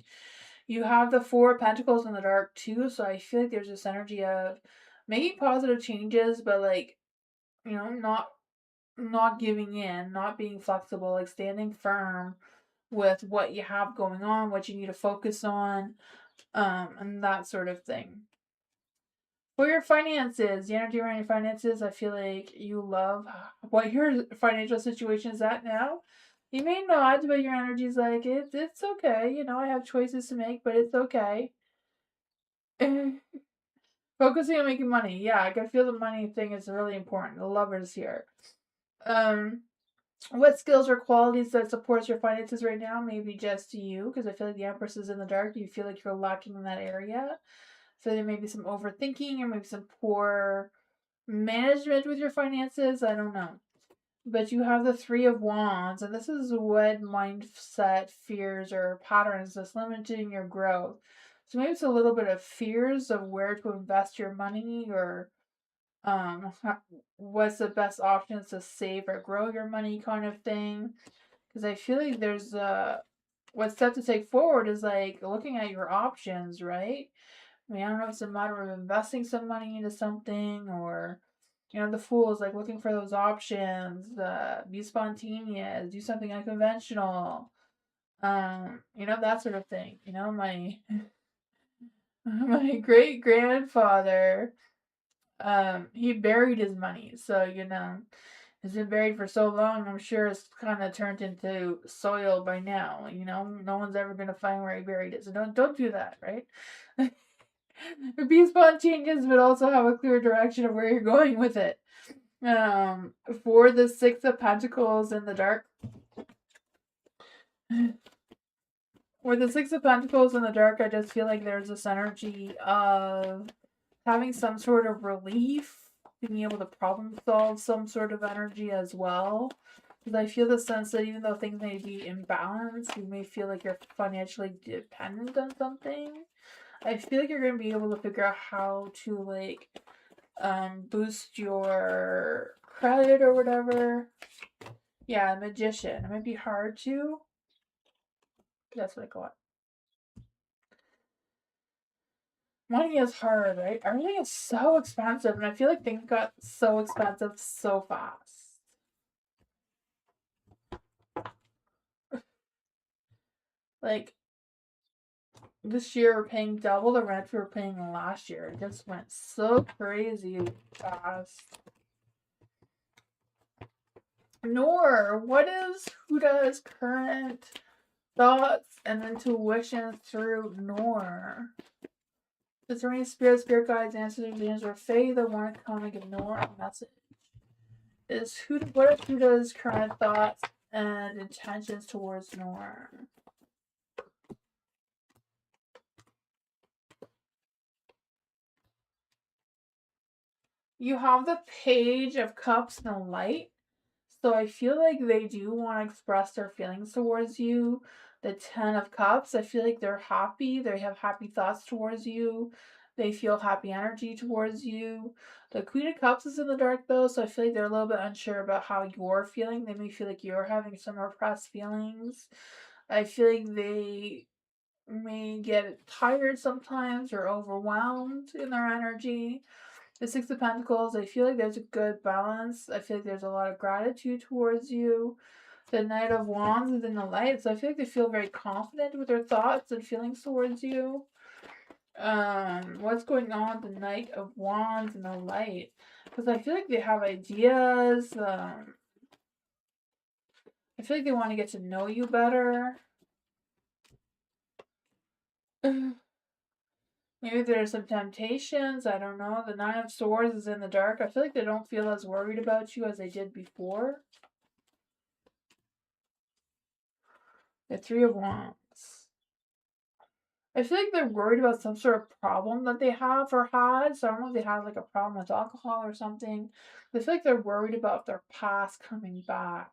You have the Four of Pentacles in the dark too, so I feel like there's this energy of making positive changes, but like, not giving in, not being flexible, like standing firm with what you have going on, what you need to focus on, and that sort of thing. For your finances, the energy around your finances, I feel like you love what your financial situation is at now. You may not, but your energy's like, it's okay. I have choices to make, but it's okay. Focusing on making money. Yeah, I can feel the money thing is really important. The lovers here. Um, what skills or qualities that supports your finances right now? Maybe just you, because I feel like the Empress is in the dark. You feel like you're lacking in that area. So there may be some overthinking or maybe some poor management with your finances. I don't know. But you have the Three of Wands, and this is what mindset, fears, or patterns that's limiting your growth. So maybe it's a little bit of fears of where to invest your money, or what's the best options to save or grow your money, kind of thing. Because I feel like there's what step to take forward is like looking at your options, right? I mean, I don't know if it's a matter of investing some money into something, or the Fool is like looking for those options, be spontaneous, do something unconventional, that sort of thing. My my great grandfather, he buried his money, so it's been buried for so long. I'm sure it's kind of turned into soil by now. No one's ever gonna find where he buried it, so don't do that, right? Be spontaneous, but also have a clear direction of where you're going with it. For the Six of Pentacles in the dark. With the Six of Pentacles in the dark, I just feel like there's this energy of having some sort of relief, being able to problem solve some sort of energy as well. Because I feel the sense that even though things may be imbalanced, you may feel like you're financially dependent on something. I feel like you're going to be able to figure out how to, like, boost your credit or whatever. Yeah, Magician. It might be hard to. That's what I call it. Money is hard, right? Everything is so expensive, and I feel like things got so expensive so fast. Like, this year we're paying double the rent we were paying last year. It just went so crazy fast. Nor, what is Huda's current thoughts and intuition through Nor? Is there any spirit guides, answers, visions, or fae that want to come and give Nor a message? What are Huda's current thoughts and intentions towards Nor? You have the Page of Cups and the Light. So I feel like they do want to express their feelings towards you. The Ten of Cups, I feel like they're happy. They have happy thoughts towards you. They feel happy energy towards you. The Queen of Cups is in the dark though, so I feel like they're a little bit unsure about how you're feeling. They may feel like you're having some repressed feelings. I feel like they may get tired sometimes or overwhelmed in their energy. The Six of Pentacles, I feel like there's a good balance. I feel like there's a lot of gratitude towards you. The Knight of Wands is in the light, so I feel like they feel very confident with their thoughts and feelings towards you. What's going on with the Knight of Wands in the light? Because I feel like they have ideas. I feel like they want to get to know you better. Maybe there's some temptations. I don't know. The Nine of Swords is in the dark. I feel like they don't feel as worried about you as they did before. The Three of Wands. I feel like they're worried about some sort of problem that they have or had. So I don't know if they had like a problem with alcohol or something. I feel like they're worried about their past coming back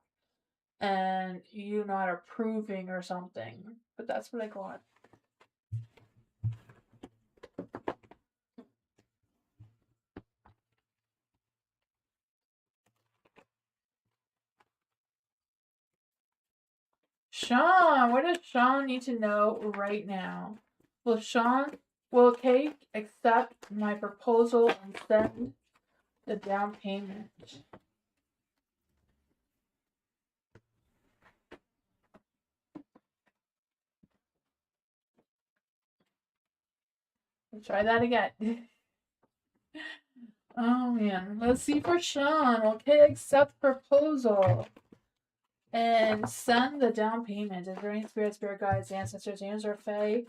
and you not approving or something. But that's what I got. Sean, what does Sean need to know right now? Will Kate accept my proposal and send the down payment? Let's try that again. Oh man, let's see for Sean. Okay, accept proposal and send the down payment. Is there any spirit guides, ancestors, angels, or fae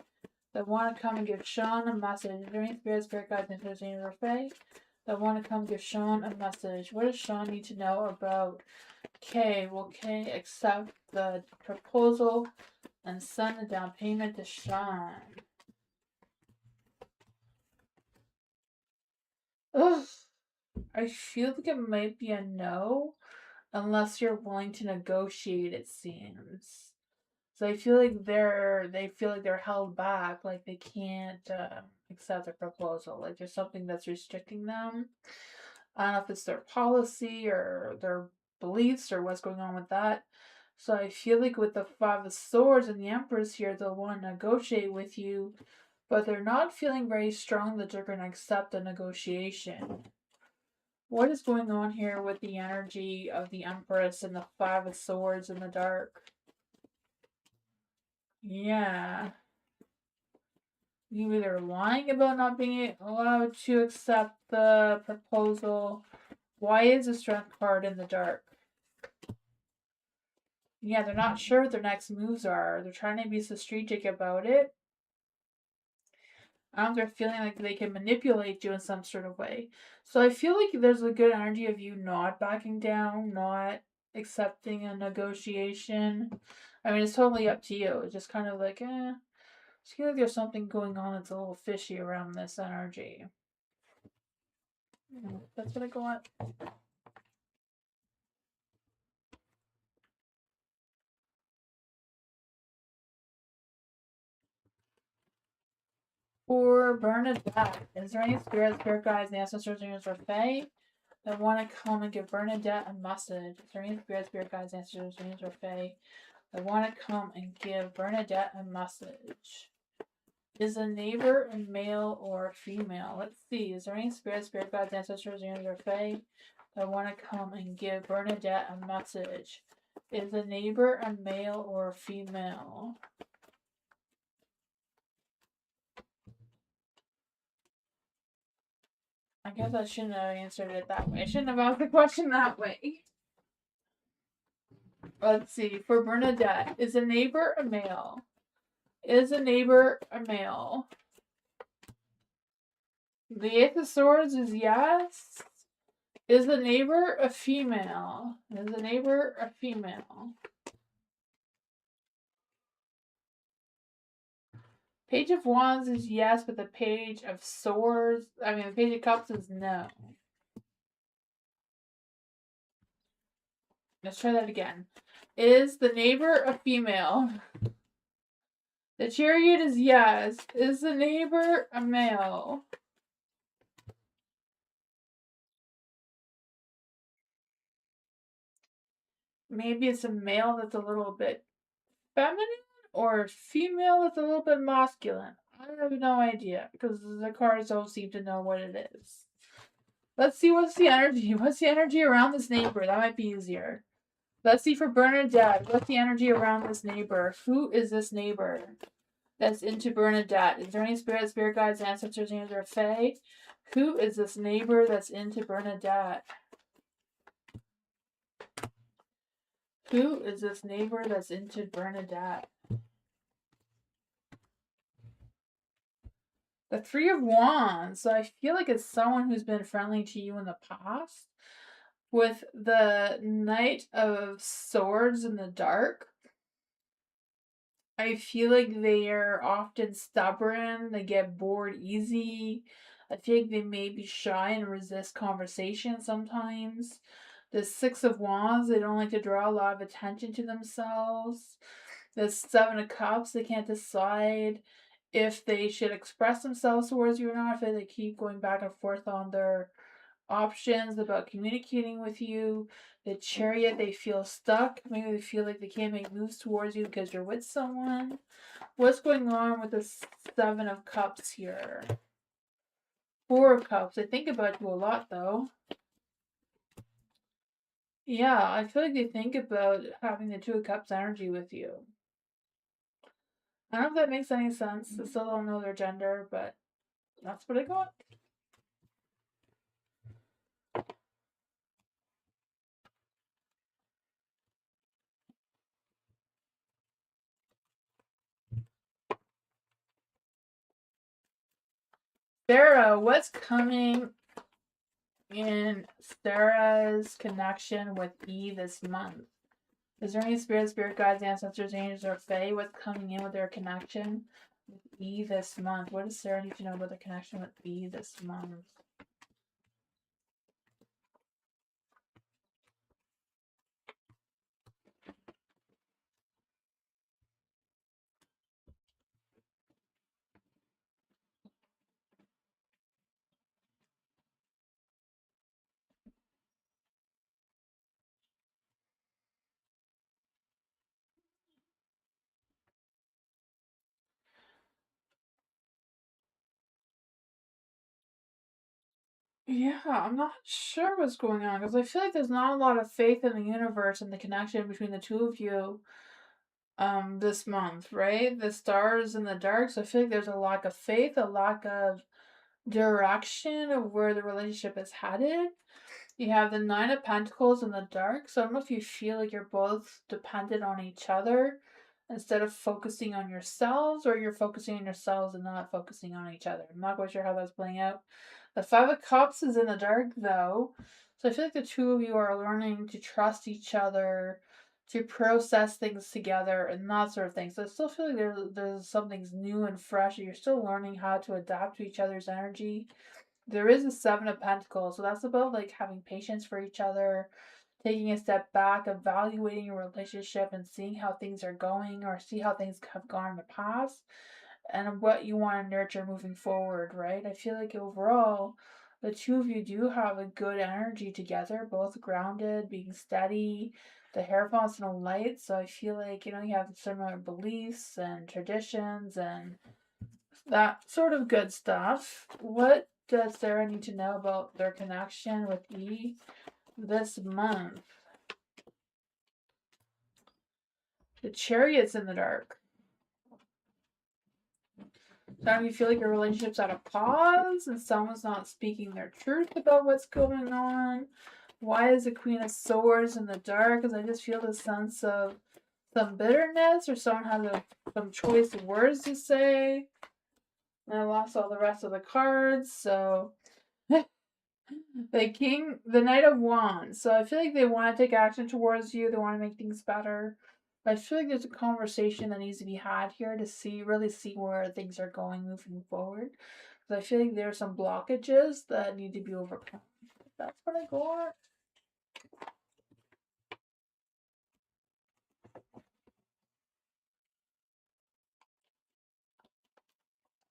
that want to come and give Sean a message? Is there any spirit guides, ancestors, angels, or fae that want to come give Sean a message? What does Sean need to know about Kay? Will Kay accept the proposal and send the down payment to Sean? Ugh, I feel like it might be a no. Unless you're willing to negotiate, it seems. So I feel like they feel like they're held back, like they can't accept a proposal. Like there's something that's restricting them. I don't know if it's their policy or their beliefs or what's going on with that. So I feel like with the Five of Swords and the Empress here, they'll want to negotiate with you, but they're not feeling very strong that they're going to accept a negotiation. What is going on here with the energy of the Empress and the Five of Swords in the dark? Yeah. You either lying about not being allowed to accept the proposal. Why is the Strength card in the dark? Yeah, they're not sure what their next moves are. They're trying to be so strategic about it. I don't know if they're feeling like they can manipulate you in some sort of way. So I feel like there's a good energy of you not backing down, not accepting a negotiation. I mean, it's totally up to you. It's just kind of like, I feel like there's something going on that's a little fishy around this energy. That's what I got. For Bernadette, is there any spirit guides, and ancestors, angels, or fae that want to come and give Bernadette a message? Is there any spirit guides, ancestors, angels, or fae that want to come and give Bernadette a message? Is a neighbor a male or a female? Let's see. Is there any spirit guides, ancestors, angels, or fae that want to come and give Bernadette a message? Is a neighbor a male or a female? I guess I shouldn't have answered it that way. I shouldn't have asked the question that way. Let's see. For Bernadette, is a neighbor a male? Is a neighbor a male? The Eight of Swords is yes. Is the neighbor a female? Is the neighbor a female? Page of Wands is yes, but the Page of Swords, the Page of Cups is no. Let's try that again. Is the neighbor a female? The Chariot is yes. Is the neighbor a male? Maybe it's a male that's a little bit feminine or a female that's a little bit masculine. I have no idea because the cards don't seem to know what it is. Let's see what's the energy. What's the energy around this neighbor? That might be easier. Let's see for Bernadette. What's the energy around this neighbor? Who is this neighbor that's into Bernadette? Is there any spirit guides, ancestors, angels, or fae? Who is this neighbor that's into Bernadette? Who is this neighbor that's into Bernadette? The Three of Wands. So I feel like it's someone who's been friendly to you in the past. With the Knight of Swords in the dark. I feel like they are often stubborn, they get bored easy. I feel like they may be shy and resist conversation sometimes. The Six of Wands, they don't like to draw a lot of attention to themselves. The Seven of Cups, they can't decide if they should express themselves towards you or not, if they keep going back and forth on their options about communicating with you. The Chariot, they feel stuck. Maybe they feel like they can't make moves towards you because you're with someone. What's going on with the Seven of Cups here? Four of Cups. I think about you a lot, though. Yeah, I feel like they think about having the Two of Cups energy with you. I don't know if that makes any sense. I still don't know their gender, but that's what I got. Sarah, what's coming in Sarah's connection with E this month? Is there any spirit guides, ancestors, angels, or fae? What's coming in with their connection with E this month? What does Sarah need to know about their connection with E this month? Yeah, I'm not sure what's going on because I feel like there's not a lot of faith in the universe and the connection between the two of you this month, right? The stars in the dark, so I feel like there's a lack of faith, a lack of direction of where the relationship is headed. You have the Nine of Pentacles in the dark, so I don't know if you feel like you're both dependent on each other instead of focusing on yourselves, or you're focusing on yourselves and not focusing on each other. I'm not quite sure how that's playing out. The Five of Cups is in the dark, though, so I feel like the two of you are learning to trust each other, to process things together, and that sort of thing. So I still feel like there's something's new and fresh, and you're still learning how to adapt to each other's energy. There is a Seven of Pentacles, so that's about like having patience for each other, taking a step back, evaluating your relationship, and seeing how things are going, or see how things have gone in the past, and what you want to nurture moving forward, right? I feel like overall, the two of you do have a good energy together, both grounded, being steady. The Hierophant's in a light, so I feel like, you have similar beliefs and traditions and that sort of good stuff. What does Sarah need to know about their connection with E this month? The Chariot's in the dark. Sometimes you feel like your relationship's at a pause and someone's not speaking their truth about what's going on. Why is the Queen of Swords in the dark? Because I just feel the sense of some bitterness, or someone has some choice words to say. And I lost all the rest of the cards, so the Knight of Wands. So I feel like they want to take action towards you. They want to make things better. But I feel like there's a conversation that needs to be had here to really see where things are going moving forward. Because I feel like there are some blockages that need to be overcome. That's what I got.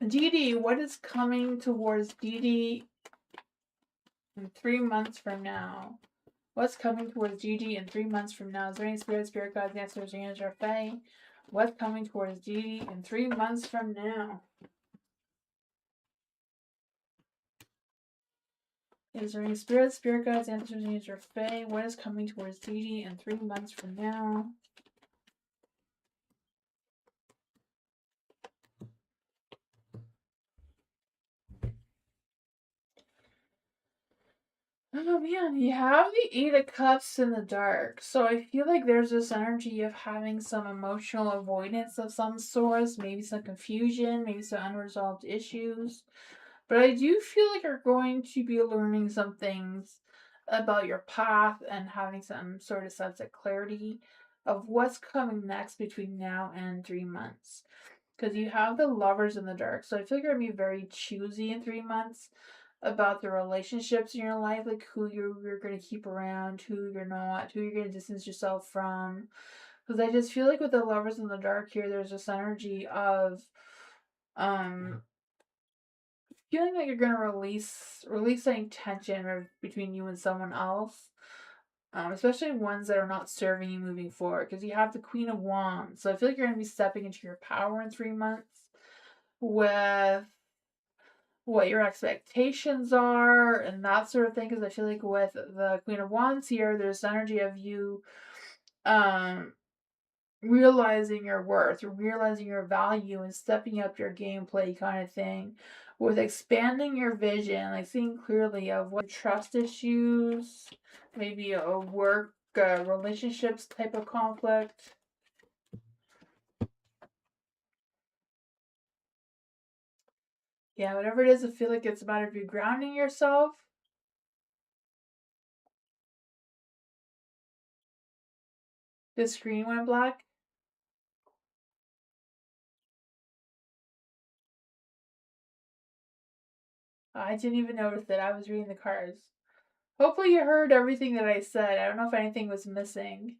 Dee Dee, what is coming towards Dee Dee in 3 months from now? What's coming towards Gigi in 3 months from now? Is there any spirit guides, ancestors, angels, or fae? What's coming towards Gigi in 3 months from now? Is there any spirit guides, ancestors, angels, or fae? What is coming towards Gigi in 3 months from now? Oh man, you have the Eight of Cups in the dark. So I feel like there's this energy of having some emotional avoidance of some sorts, maybe some confusion, maybe some unresolved issues. But I do feel like you're going to be learning some things about your path and having some sort of sense of clarity. of what's coming next between now and 3 months. Because you have the Lovers in the Dark. So I feel like you're going to be very choosy in 3 months about the relationships in your life, like who you're going to keep around, who you're not, who you're going to distance yourself from. Because I just feel like with the Lovers in the Dark here, there's this energy of um feeling like you're gonna release any tension or between you and someone else, especially ones that are not serving you moving forward. Because you have the Queen of Wands, so I feel like you're gonna be stepping into your power in 3 months with what your expectations are and that sort of thing. Because I feel like with the Queen of Wands here, there's energy of you um realizing your worth, realizing your value, and stepping up your gameplay kind of thing, with expanding your vision, like seeing clearly of what trust issues, maybe a work, relationships type of conflict. Yeah, whatever it is, I feel like it's a matter of you grounding yourself. The screen went black. I didn't even notice it. I was reading the cards. Hopefully, you heard everything that I said. I don't know if anything was missing.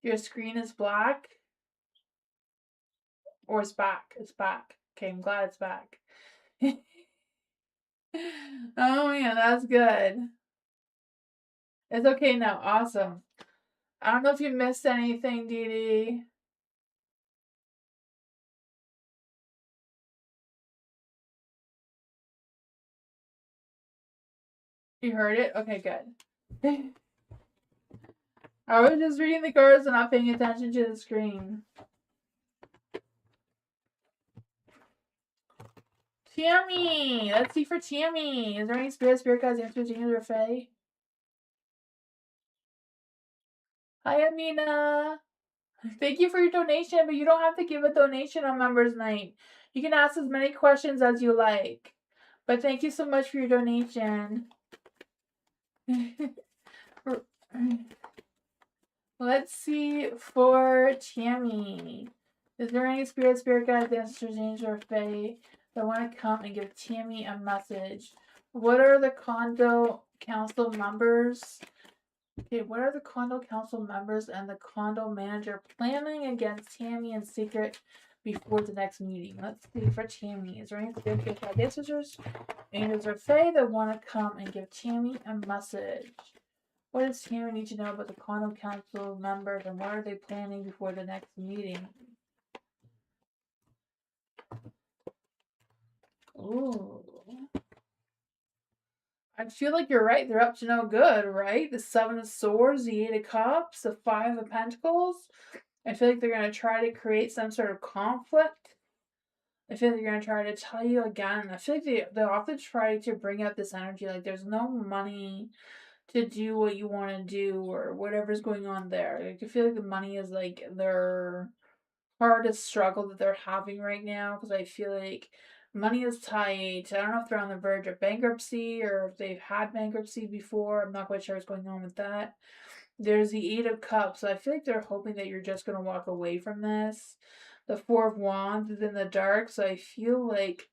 Your screen is black. Or it's back. It's back. Okay, I'm glad it's back. Oh man, that's good. It's okay now. Awesome. I don't know if you missed anything, Dee Dee. You heard it? Okay, good. I was just reading the cards and not paying attention to the screen. Tammy! Let's see for Tammy. Is there any spirit guides, answers, angels, or fae? Hi, Amina. Thank you for your donation, but you don't have to give a donation on Members Night. You can ask as many questions as you like. But thank you so much for your donation. Let's see for Tammy. Is there any spirit guides, ancestors, angels, or fae that want to come and give Tammy a message? What are the condo council members? Okay, what are the condo council members and the condo manager planning against Tammy in secret before the next meeting? Let's see for Tammy. Is there any spirit guides, ancestors, angels, or fae that want to come and give Tammy a message? What does Tammy need to know about the condo council members and what are they planning before the next meeting? Ooh. I feel like you're right. They're up to no good, right? The Seven of Swords, the Eight of Cups, the Five of Pentacles. I feel like they're going to try to create some sort of conflict. I feel like they're going to try to tell you again. I feel like they often try to bring out this energy like there's no money to do what you want to do or whatever's going on there. Like, I feel like the money is like their hardest struggle that they're having right now because I feel like money is tight. I don't know if they're on the verge of bankruptcy or if they've had bankruptcy before. I'm not quite sure what's going on with that. There's the Eight of Cups, so I feel like they're hoping that you're just going to walk away from this. The Four of Wands is in the dark, so I feel like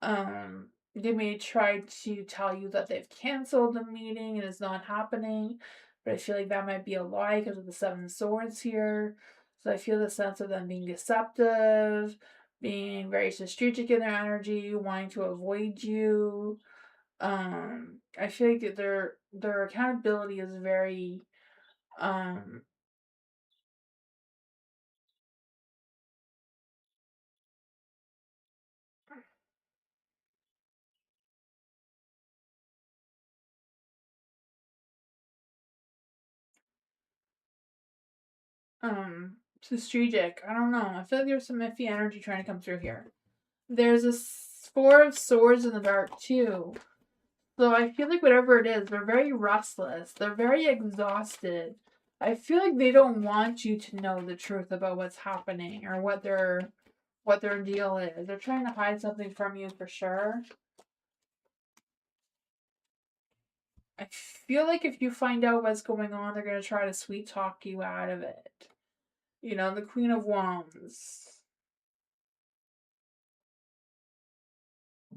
they may try to tell you that they've canceled the meeting and it's not happening, but I feel like that might be a lie because of the Seven of Swords here. So I feel the sense of them being deceptive, being very strategic in their energy, wanting to avoid you. I feel like their accountability is very um strategic. I don't know. I feel like there's some iffy energy trying to come through here. There's a Four of Swords in the dark too. So I feel like whatever it is, they're very restless. They're very exhausted. I feel like they don't want you to know the truth about what's happening or what their deal is. They're trying to hide something from you for sure. I feel like if you find out what's going on, they're gonna try to sweet talk you out of it. You know, the Queen of Wands.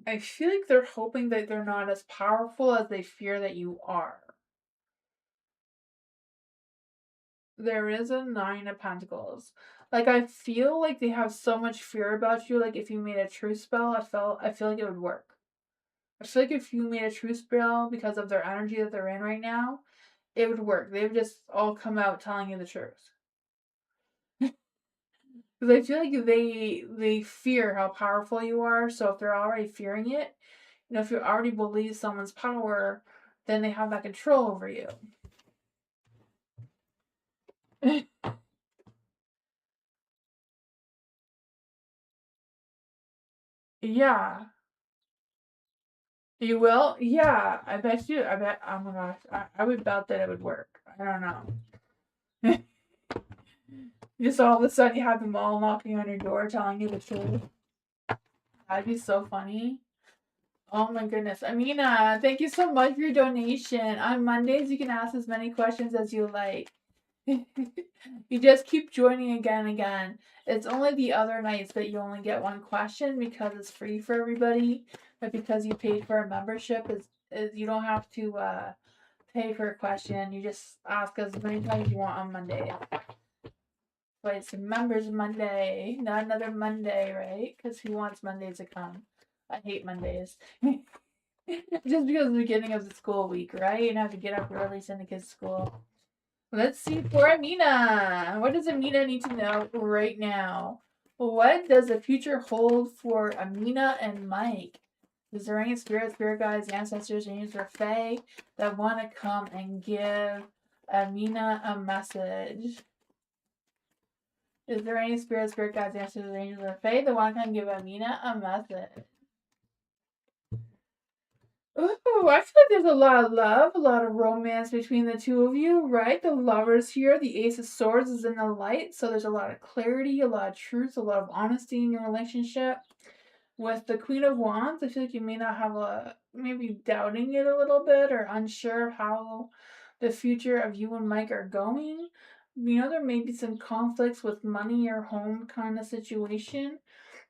I feel like they're hoping that they're not as powerful as they fear that you are. There is a Nine of Pentacles. Like I feel like they have so much fear about you. Like if you made a truth spell, I feel like it would work. I feel like if you made a truth spell because of their energy that they're in right now, it would work. They would just all come out telling you the truth. Because I feel like they fear how powerful you are. So if they're already fearing it, you know, if you already believe someone's power, then they have that control over you. Yeah. You will? Yeah, I bet you. I bet. Oh my gosh, I would bet that it would work. I don't know. Just all of a sudden, you have them all knocking on your door, telling you the truth. That'd be so funny. Oh my goodness, Amina, thank you so much for your donation. On Mondays, you can ask as many questions as you like. You just keep joining again and again. It's only the other nights that you only get one question because it's free for everybody, but because you paid for a membership, is you don't have to pay for a question. You just ask as many times you want on Monday. But it's Members Monday, not another Monday, right? Because who wants Mondays to come? I hate Mondays. Just because of the beginning of the school week, right? And have to get up early, send the kids to school. Let's see for Amina. What does Amina need to know right now? What does the future hold for Amina and Mike? Is there any spirit guides, ancestors, angels, or fae that want to come and give Amina a message? Is there any spirit guides, ancestors, angels, or fae that want to come and give Amina a message? Ooh, I feel like there's a lot of love, a lot of romance between the two of you, right? The lovers here, the Ace of Swords is in the light, so there's a lot of clarity, a lot of truth, a lot of honesty in your relationship. With the Queen of Wands, I feel like you may not have maybe doubting it a little bit or unsure of how the future of you and Mike are going. You know, there may be some conflicts with money or home kind of situation.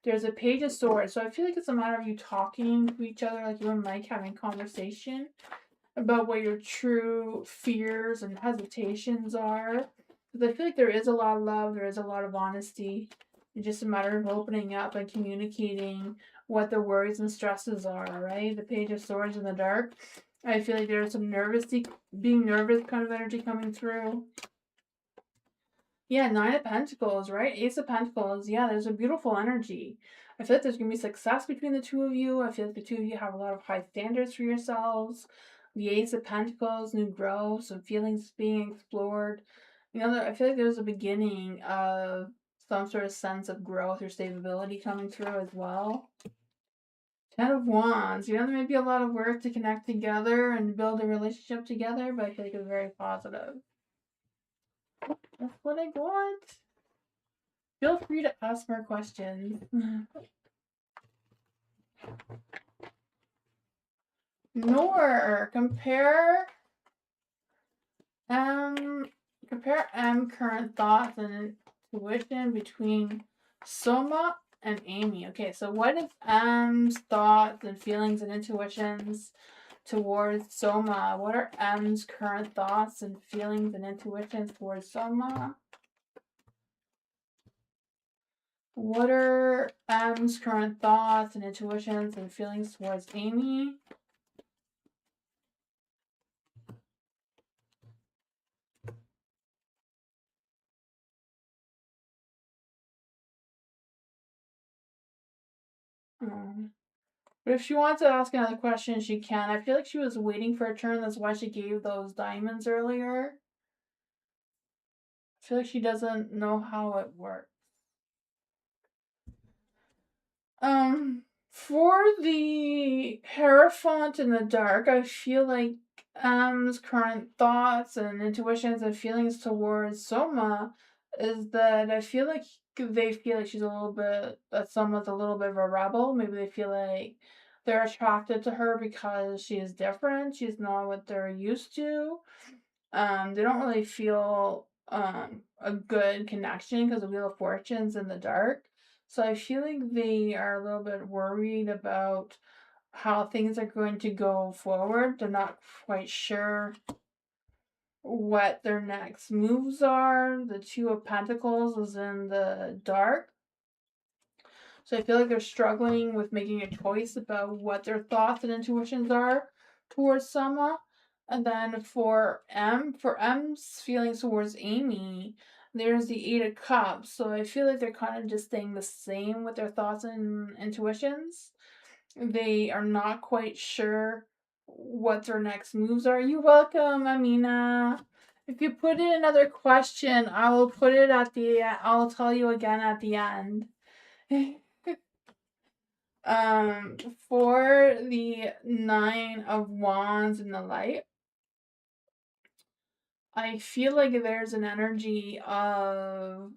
There's a Page of Swords, so I feel like it's a matter of you talking to each other, like you and Mike having conversation about what your true fears and hesitations are. Because I feel like there is a lot of love, there is a lot of honesty. It's just a matter of opening up and communicating what the worries and stresses are, right? The Page of Swords in the dark. I feel like there's some being nervous kind of energy coming through. Yeah, Nine of Pentacles, right? Ace of Pentacles. Yeah, there's a beautiful energy. I feel like there's going to be success between the two of you. I feel like the two of you have a lot of high standards for yourselves. The Ace of Pentacles, new growth, some feelings being explored. You know, I feel like there's a beginning of some sort of sense of growth or stability coming through as well. Ten of Wands. You know, there may be a lot of work to connect together and build a relationship together, but I feel like it's very positive. That's what I want. Feel free to ask more questions. Nor compare um current thoughts and intuition between Soma and Amy. Okay, so what is M's thoughts and feelings and intuitions towards Soma? What are M's current thoughts and feelings and intuitions towards Soma? What are M's current thoughts and intuitions and feelings towards Amy? But if she wants to ask another question, she can. I feel like she was waiting for a turn. That's why she gave those diamonds earlier. I feel like she doesn't know how it works. For the Hierophant in the dark, I feel like M's current thoughts and intuitions and feelings towards Soma is that I feel like they feel like she's a little bit, that Soma's a little bit of a rebel. Maybe they feel like they're attracted to her because she is different. She's not what they're used to. They don't really feel a good connection because the Wheel of Fortune's in the dark. So I feel like they are a little bit worried about how things are going to go forward. They're not quite sure what their next moves are. The Two of Pentacles is in the dark. So I feel like they're struggling with making a choice about what their thoughts and intuitions are towards Selma. And then for M's feelings towards Amy, there's the Eight of Cups. So I feel like they're kind of just staying the same with their thoughts and intuitions. They are not quite sure what their next moves are. You're welcome, Amina. If you put in another question, I will put it at the. I'll tell you again at the end. Um, for the Nine of Wands in the light, I feel like there's an energy of.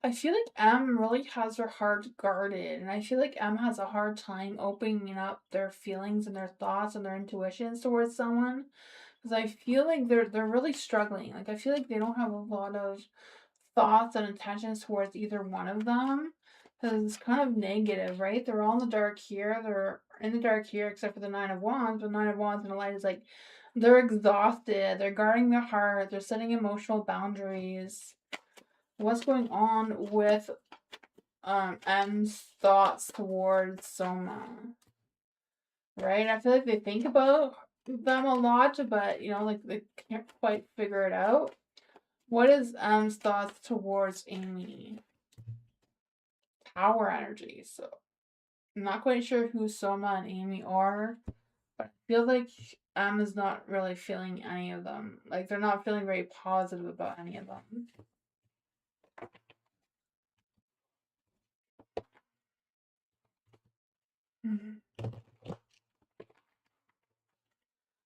I feel like M really has her heart guarded, and I feel like M has a hard time opening up their feelings and their thoughts and their intuitions towards someone. Because I feel like they're really struggling. Like I feel like they don't have a lot of thoughts and intentions towards either one of them. Because it's kind of negative, right? They're all in the dark here. They're in the dark here, except for the Nine of Wands. But Nine of Wands in the light is like they're exhausted. They're guarding their heart. They're setting emotional boundaries. What's going on with M's thoughts towards Soma? Right? I feel like they think about them a lot, but like they can't quite figure it out. What is M's thoughts towards Amy? Power energy. So I'm not quite sure who Soma and Amy are, but I feel like M is not really feeling any of them. Like they're not feeling very positive about any of them. Mm-hmm.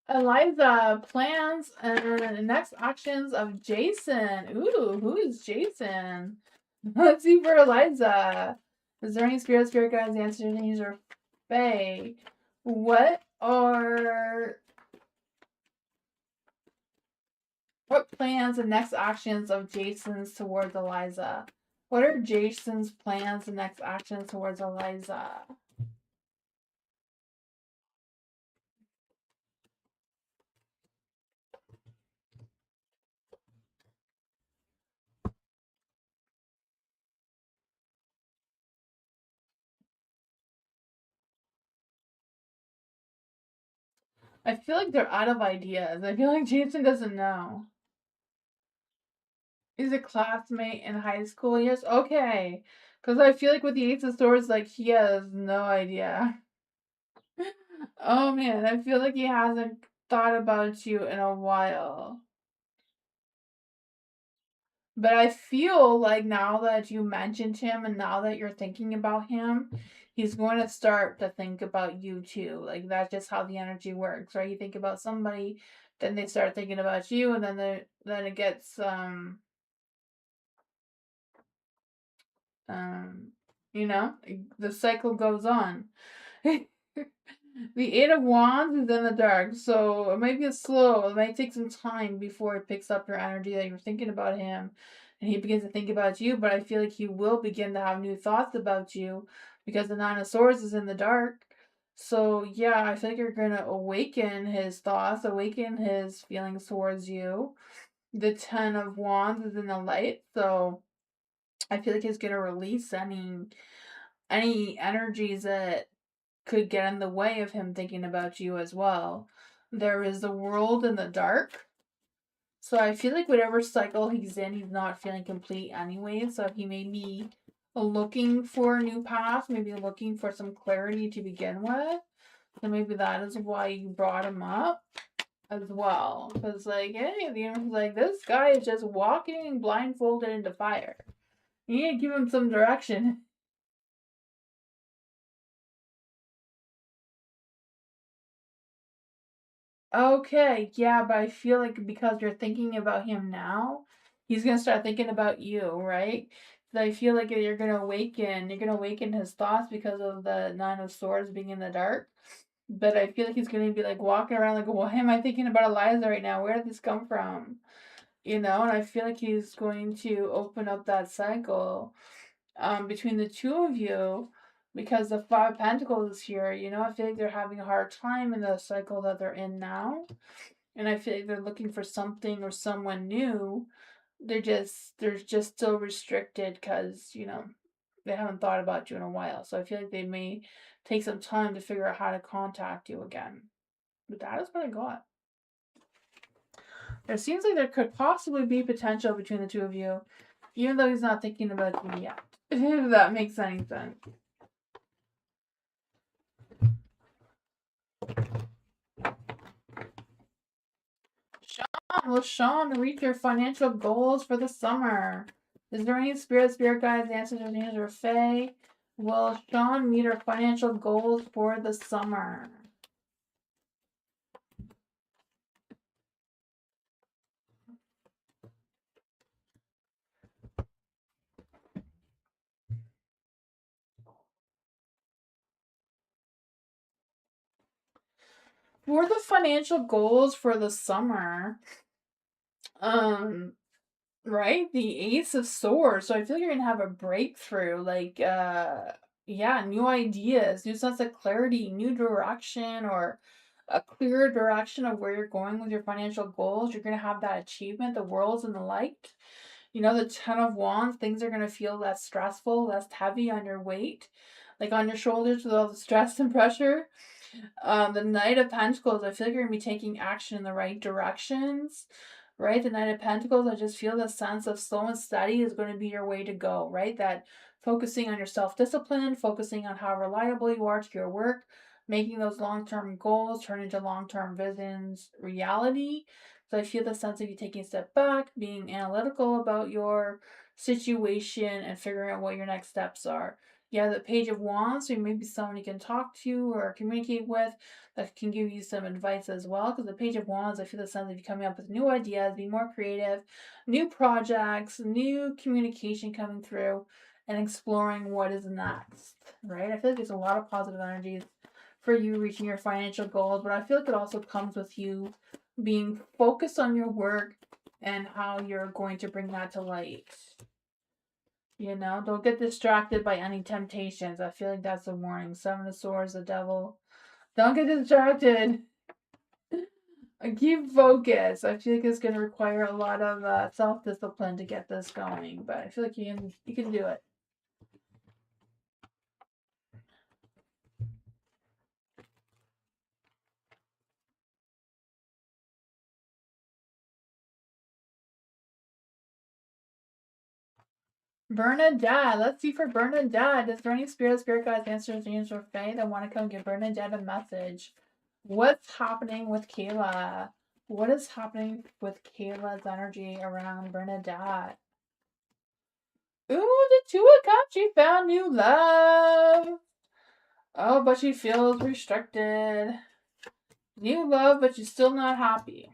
Eliza plans and next actions of Jason. Ooh, who is Jason? Let's see for Eliza. Is there any spirit guides, ancestors, or fae? What plans and next actions of Jason's towards Eliza? What are Jason's plans and next actions towards Eliza? I feel like they're out of ideas. I feel like Jason doesn't know. He's a classmate in high school. Yes, okay. Because I feel like with the Ace of Swords, like, he has no idea. Oh man, I feel like he hasn't thought about you in a while. But I feel like now that you mentioned him and now that you're thinking about him, he's going to start to think about you too. Like that's just how the energy works, right? You think about somebody, then they start thinking about you, and then it gets um the cycle goes on. The Eight of Wands is in the dark, so it might be slow. It might take some time before it picks up your energy that you're thinking about him and he begins to think about you. But I feel like he will begin to have new thoughts about you because the Nine of Swords is in the dark. So, yeah, I feel like you're going to awaken his thoughts, awaken his feelings towards you. The Ten of Wands is in the light, so I feel like he's going to release any energies that could get in the way of him thinking about you as well. There is the world in the dark. So I feel like whatever cycle he's in, he's not feeling complete anyway. So he may be looking for a new path, maybe looking for some clarity to begin with. So maybe that is why you brought him up as well. Because like, hey, like this guy is just walking blindfolded into fire. You need to give him some direction. Okay, yeah, but I feel like because you're thinking about him now, he's gonna start thinking about you, right? I feel like you're gonna awaken. You're gonna awaken his thoughts because of the Nine of Swords being in the dark. But I feel like he's gonna be like walking around like, why am I thinking about Eliza right now? Where did this come from? And I feel like he's going to open up that cycle between the two of you because the Five of Pentacles is here. I feel like they're having a hard time in the cycle that they're in now. And I feel like they're looking for something or someone new. They're just still restricted because, they haven't thought about you in a while. So I feel like they may take some time to figure out how to contact you again. But that is what I got. It seems like there could possibly be potential between the two of you, even though he's not thinking about you yet. If that makes any sense. Will Sean reach your financial goals for the summer? Is there any spirit guides, ancestors, angels, or fae? Will Sean meet her financial goals for the summer? For the financial goals for the summer, right? The Ace of Swords. So I feel like you're gonna have a breakthrough. Like, yeah, new ideas, new sense of clarity, new direction, or a clearer direction of where you're going with your financial goals. You're gonna have that achievement. The world's in the light. The Ten of Wands, things are gonna feel less stressful, less heavy on your weight, like on your shoulders with all the stress and pressure. The Knight of Pentacles, I feel like you're gonna be taking action in the right directions, right? The Knight of Pentacles, I just feel the sense of slow and steady is going to be your way to go, right? That focusing on your self-discipline, focusing on how reliable you are to your work, making those long-term goals turn into long-term visions reality. So I feel the sense of you taking a step back, being analytical about your situation, and figuring out what your next steps are. Yeah, the Page of Wands, so maybe someone you can talk to or communicate with that can give you some advice as well. Because the Page of Wands, I feel the sense of you coming up with new ideas, being more creative, new projects, new communication coming through, and exploring what is next, right? I feel like there's a lot of positive energies for you reaching your financial goals, but I feel like it also comes with you being focused on your work and how you're going to bring that to light. Don't get distracted by any temptations. I feel like that's a warning. Seven of Swords, the devil. Don't get distracted. Keep focused. I feel like it's going to require a lot of self-discipline to get this going, but I feel like you can do it. Bernadette. Let's see for Bernadette. Is there any spirit guides, ancestors, angels, or fae that want to come give Bernadette a message? What's happening with Kayla? What is happening with Kayla's energy around Bernadette? Ooh, the Two of Cups. She found new love. Oh, but she feels restricted. New love, but she's still not happy.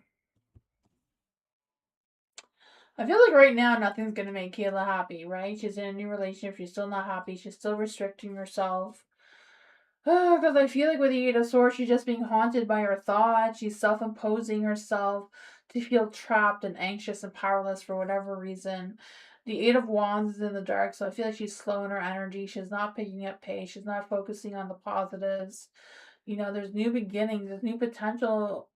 I feel like right now nothing's gonna make Kayla happy, right? She's in a new relationship. She's still not happy. She's still restricting herself. Because I feel like with the Eight of Swords, she's just being haunted by her thoughts. She's self-imposing herself to feel trapped and anxious and powerless for whatever reason. The Eight of Wands is in the dark, so I feel like she's slow in her energy. She's not picking up pace. She's not focusing on the positives. There's new beginnings. There's new potential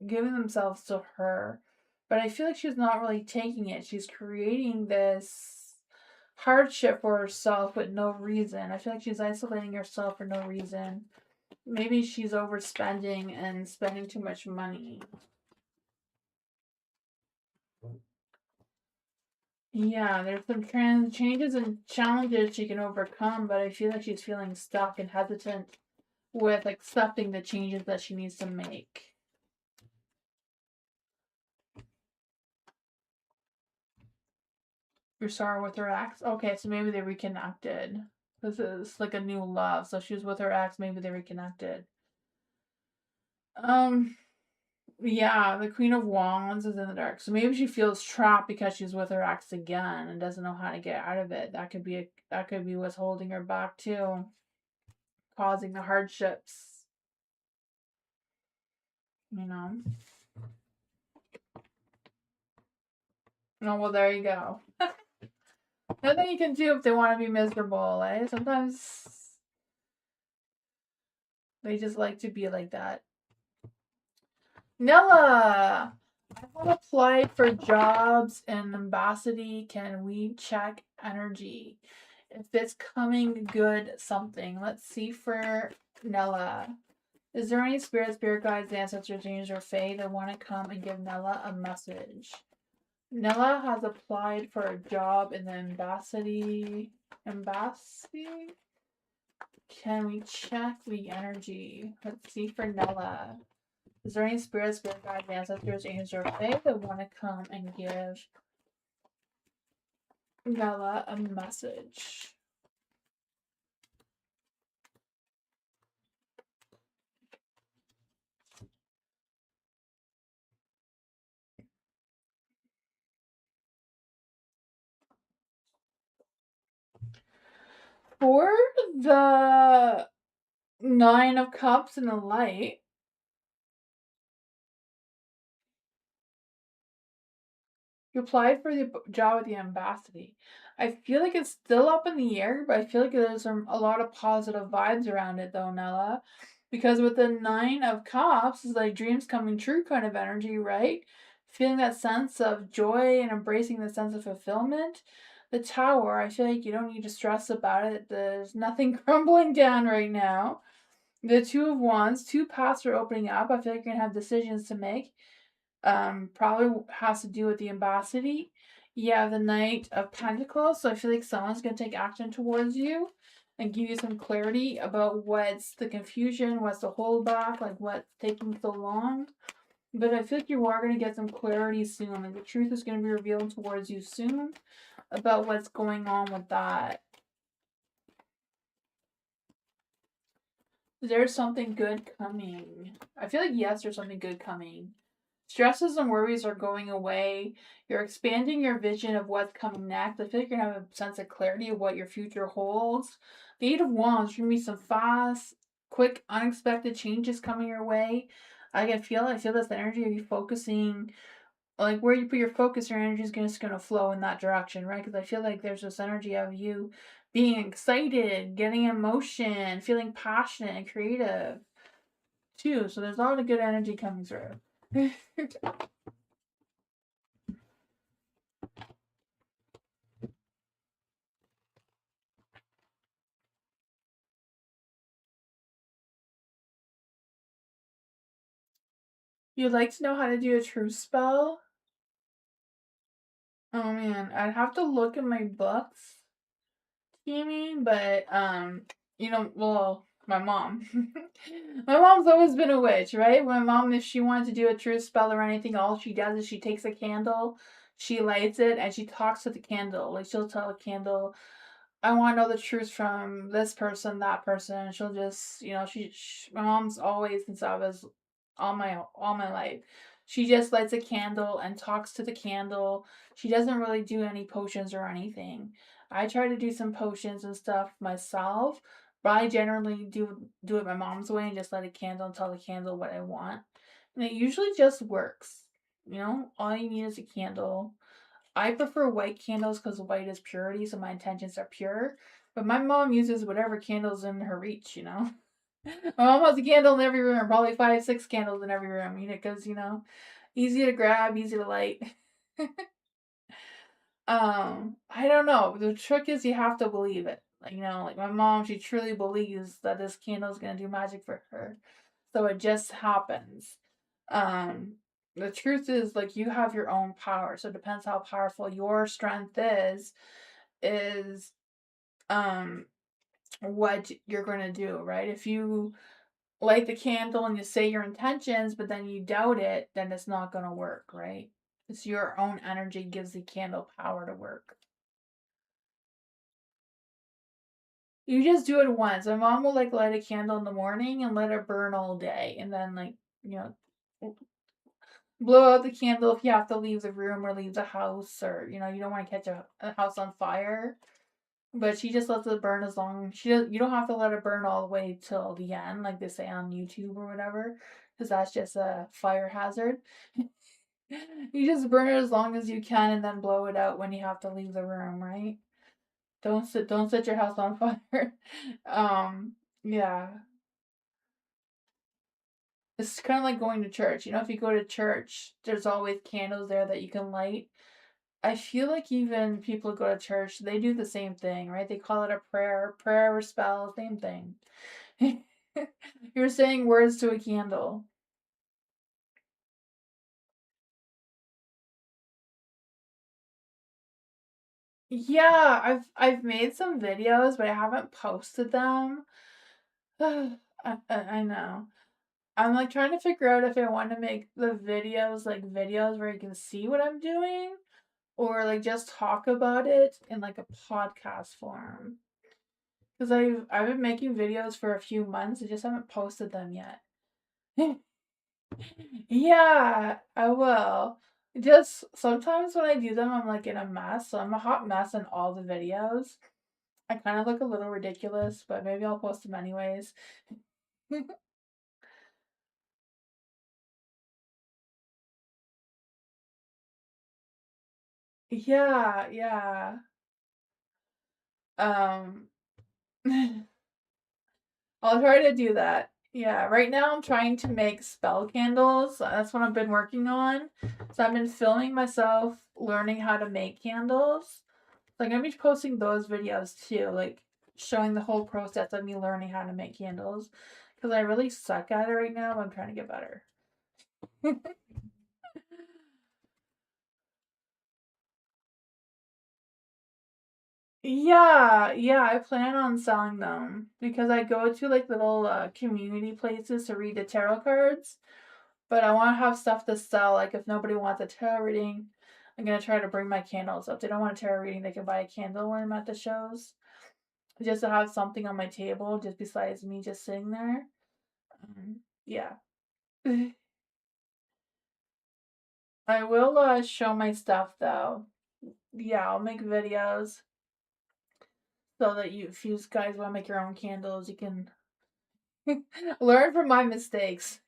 giving themselves to her. But I feel like she's not really taking it. She's creating this hardship for herself with no reason. I feel like she's isolating herself for no reason. Maybe she's overspending and spending too much money. Yeah, there's some changes and challenges she can overcome, but I feel like she's feeling stuck and hesitant with accepting the changes that she needs to make. You're sorry with her ex? Okay, so maybe they reconnected. This is like a new love. So she was with her ex, maybe they reconnected. Um, Yeah, the Queen of Wands is in the dark. So maybe she feels trapped because she's with her ex again and doesn't know how to get out of it. That could be what's holding her back too, causing the hardships, you know. Oh well, there you go. Nothing you can do if they want to be miserable, eh? Sometimes they just like to be like that. Nella, I want to apply for jobs in Ambassador. Can we check energy? If it's coming good, something. Let's see for Nella. Is there any spirit guides, ancestors, angels, or fae that want to come and give Nella a message? Nella has applied for a job in the Ambassador. Embassy? Can we check the energy? Let's see for Nella. Is there any spirit guides, ancestors, angels, or fae that want to come and give Nella a message? For the Nine of Cups and the Light, you applied for the job at the Ambassador. I feel like it's still up in the air, but I feel like there's a lot of positive vibes around it, though, Nella. Because with the Nine of Cups, it's like dreams coming true kind of energy, right? Feeling that sense of joy and embracing the sense of fulfillment. The Tower, I feel like you don't need to stress about it. There's nothing crumbling down right now. The Two of Wands, two paths are opening up. I feel like you're gonna have decisions to make. Probably has to do with the Ambassador. Yeah, the Knight of Pentacles. So I feel like someone's gonna take action towards you and give you some clarity about what's the confusion, what's the holdback, like what's taking so long. But I feel like you are gonna get some clarity soon. Like the truth is gonna be revealed towards you soon about what's going on with that. There's something good coming. I feel like yes, there's something good coming. Stresses and worries are going away. You're expanding your vision of what's coming next. I feel like you're gonna have a sense of clarity of what your future holds. The Eight of Wands, there's gonna be some fast, quick, unexpected changes coming your way. I feel this energy of you focusing, like where you put your focus, your energy is just gonna flow in that direction, right? Because I feel like there's this energy of you being excited, getting emotion, feeling passionate and creative too. So there's a lot of good energy coming through. You'd like to know how to do a truth spell? Oh man, I'd have to look in my books, Jamie, but well, my mom. My mom's always been a witch, right? My mom, if she wanted to do a truth spell or anything, all she does is she takes a candle, she lights it, and she talks to the candle. Like she'll tell a candle, I want to know the truth from this person, that person. She'll just, my mom's always since I was all my life. She just lights a candle and talks to the candle. She doesn't really do any potions or anything. I try to do some potions and stuff myself, but I generally do it my mom's way and just light a candle and tell the candle what I want. And it usually just works. All you need is a candle. I prefer white candles because white is purity, so my intentions are pure. But my mom uses whatever candles in her reach. My mom has a candle in every room, probably 5, 6 candles in every room, because, easy to grab, easy to light. I don't know. The trick is you have to believe it. Like my mom, she truly believes that this candle is gonna do magic for her. So it just happens. Um, the truth is like you have your own power. So it depends how powerful your strength is um what you're gonna do, right? If you light the candle and you say your intentions, but then you doubt it, then it's not gonna work, right? It's your own energy gives the candle power to work. You just do it once. My mom will like light a candle in the morning and let it burn all day, and then you know blow out the candle if you have to leave the room or leave the house, or you don't want to catch a house on fire. But she just lets it burn as long. You don't have to let it burn all the way till the end, like they say on YouTube or whatever, because that's just a fire hazard. You just burn it as long as you can, and then blow it out when you have to leave the room, right? Don't set your house on fire. um, yeah. It's kind of like going to church. If you go to church, there's always candles there that you can light. I feel like even people who go to church, they do the same thing, right? They call it a prayer or spell, same thing. You're saying words to a candle. Yeah, I've made some videos, but I haven't posted them. I know. I'm like trying to figure out if I want to make the videos like videos where you can see what I'm doing, or like just talk about it in like a podcast form. Because I've been making videos for a few months, I just haven't posted them yet. Yeah, I will. Just sometimes when I do them, I'm like in a mess. So I'm a hot mess in all the videos. I kind of look a little ridiculous, but maybe I'll post them anyways. Yeah, yeah. Um, I'll try to do that. Yeah, right now I'm trying to make spell candles. That's what I've been working on. So I've been filming myself learning how to make candles. Like I'm gonna be posting those videos too, like showing the whole process of me learning how to make candles. Because I really suck at it right now, but I'm trying to get better. Yeah, yeah, I plan on selling them because I go to like little community places to read the tarot cards, but I want to have stuff to sell. Like if nobody wants a tarot reading, I'm gonna try to bring my candles. If they don't want a tarot reading, they can buy a candle when I'm at the shows, just to have something on my table, just besides me just sitting there. Yeah. I will show my stuff though. Yeah, I'll make videos so that if you guys want to make your own candles, you can learn from my mistakes.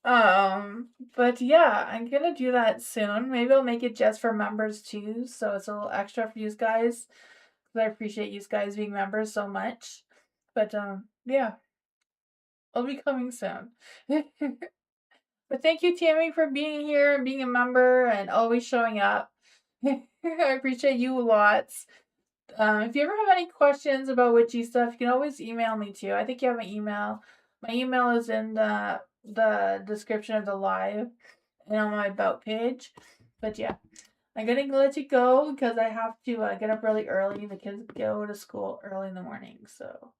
But yeah, I'm gonna do that soon. Maybe I'll make it just for members too, so it's a little extra for you guys. Cause I appreciate you guys being members so much. But yeah, I'll be coming soon. But thank you, Tammy, for being here and being a member and always showing up. I appreciate you lots. If you ever have any questions about witchy stuff, you can always email me too. I think you have my email. My email is in the description of the live and on my about page. But yeah, I'm gonna let you go because I have to get up really early. The kids go to school early in the morning. So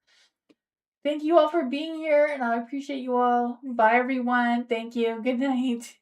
thank you all for being here, and I appreciate you all. Bye, everyone. Thank you. Good night.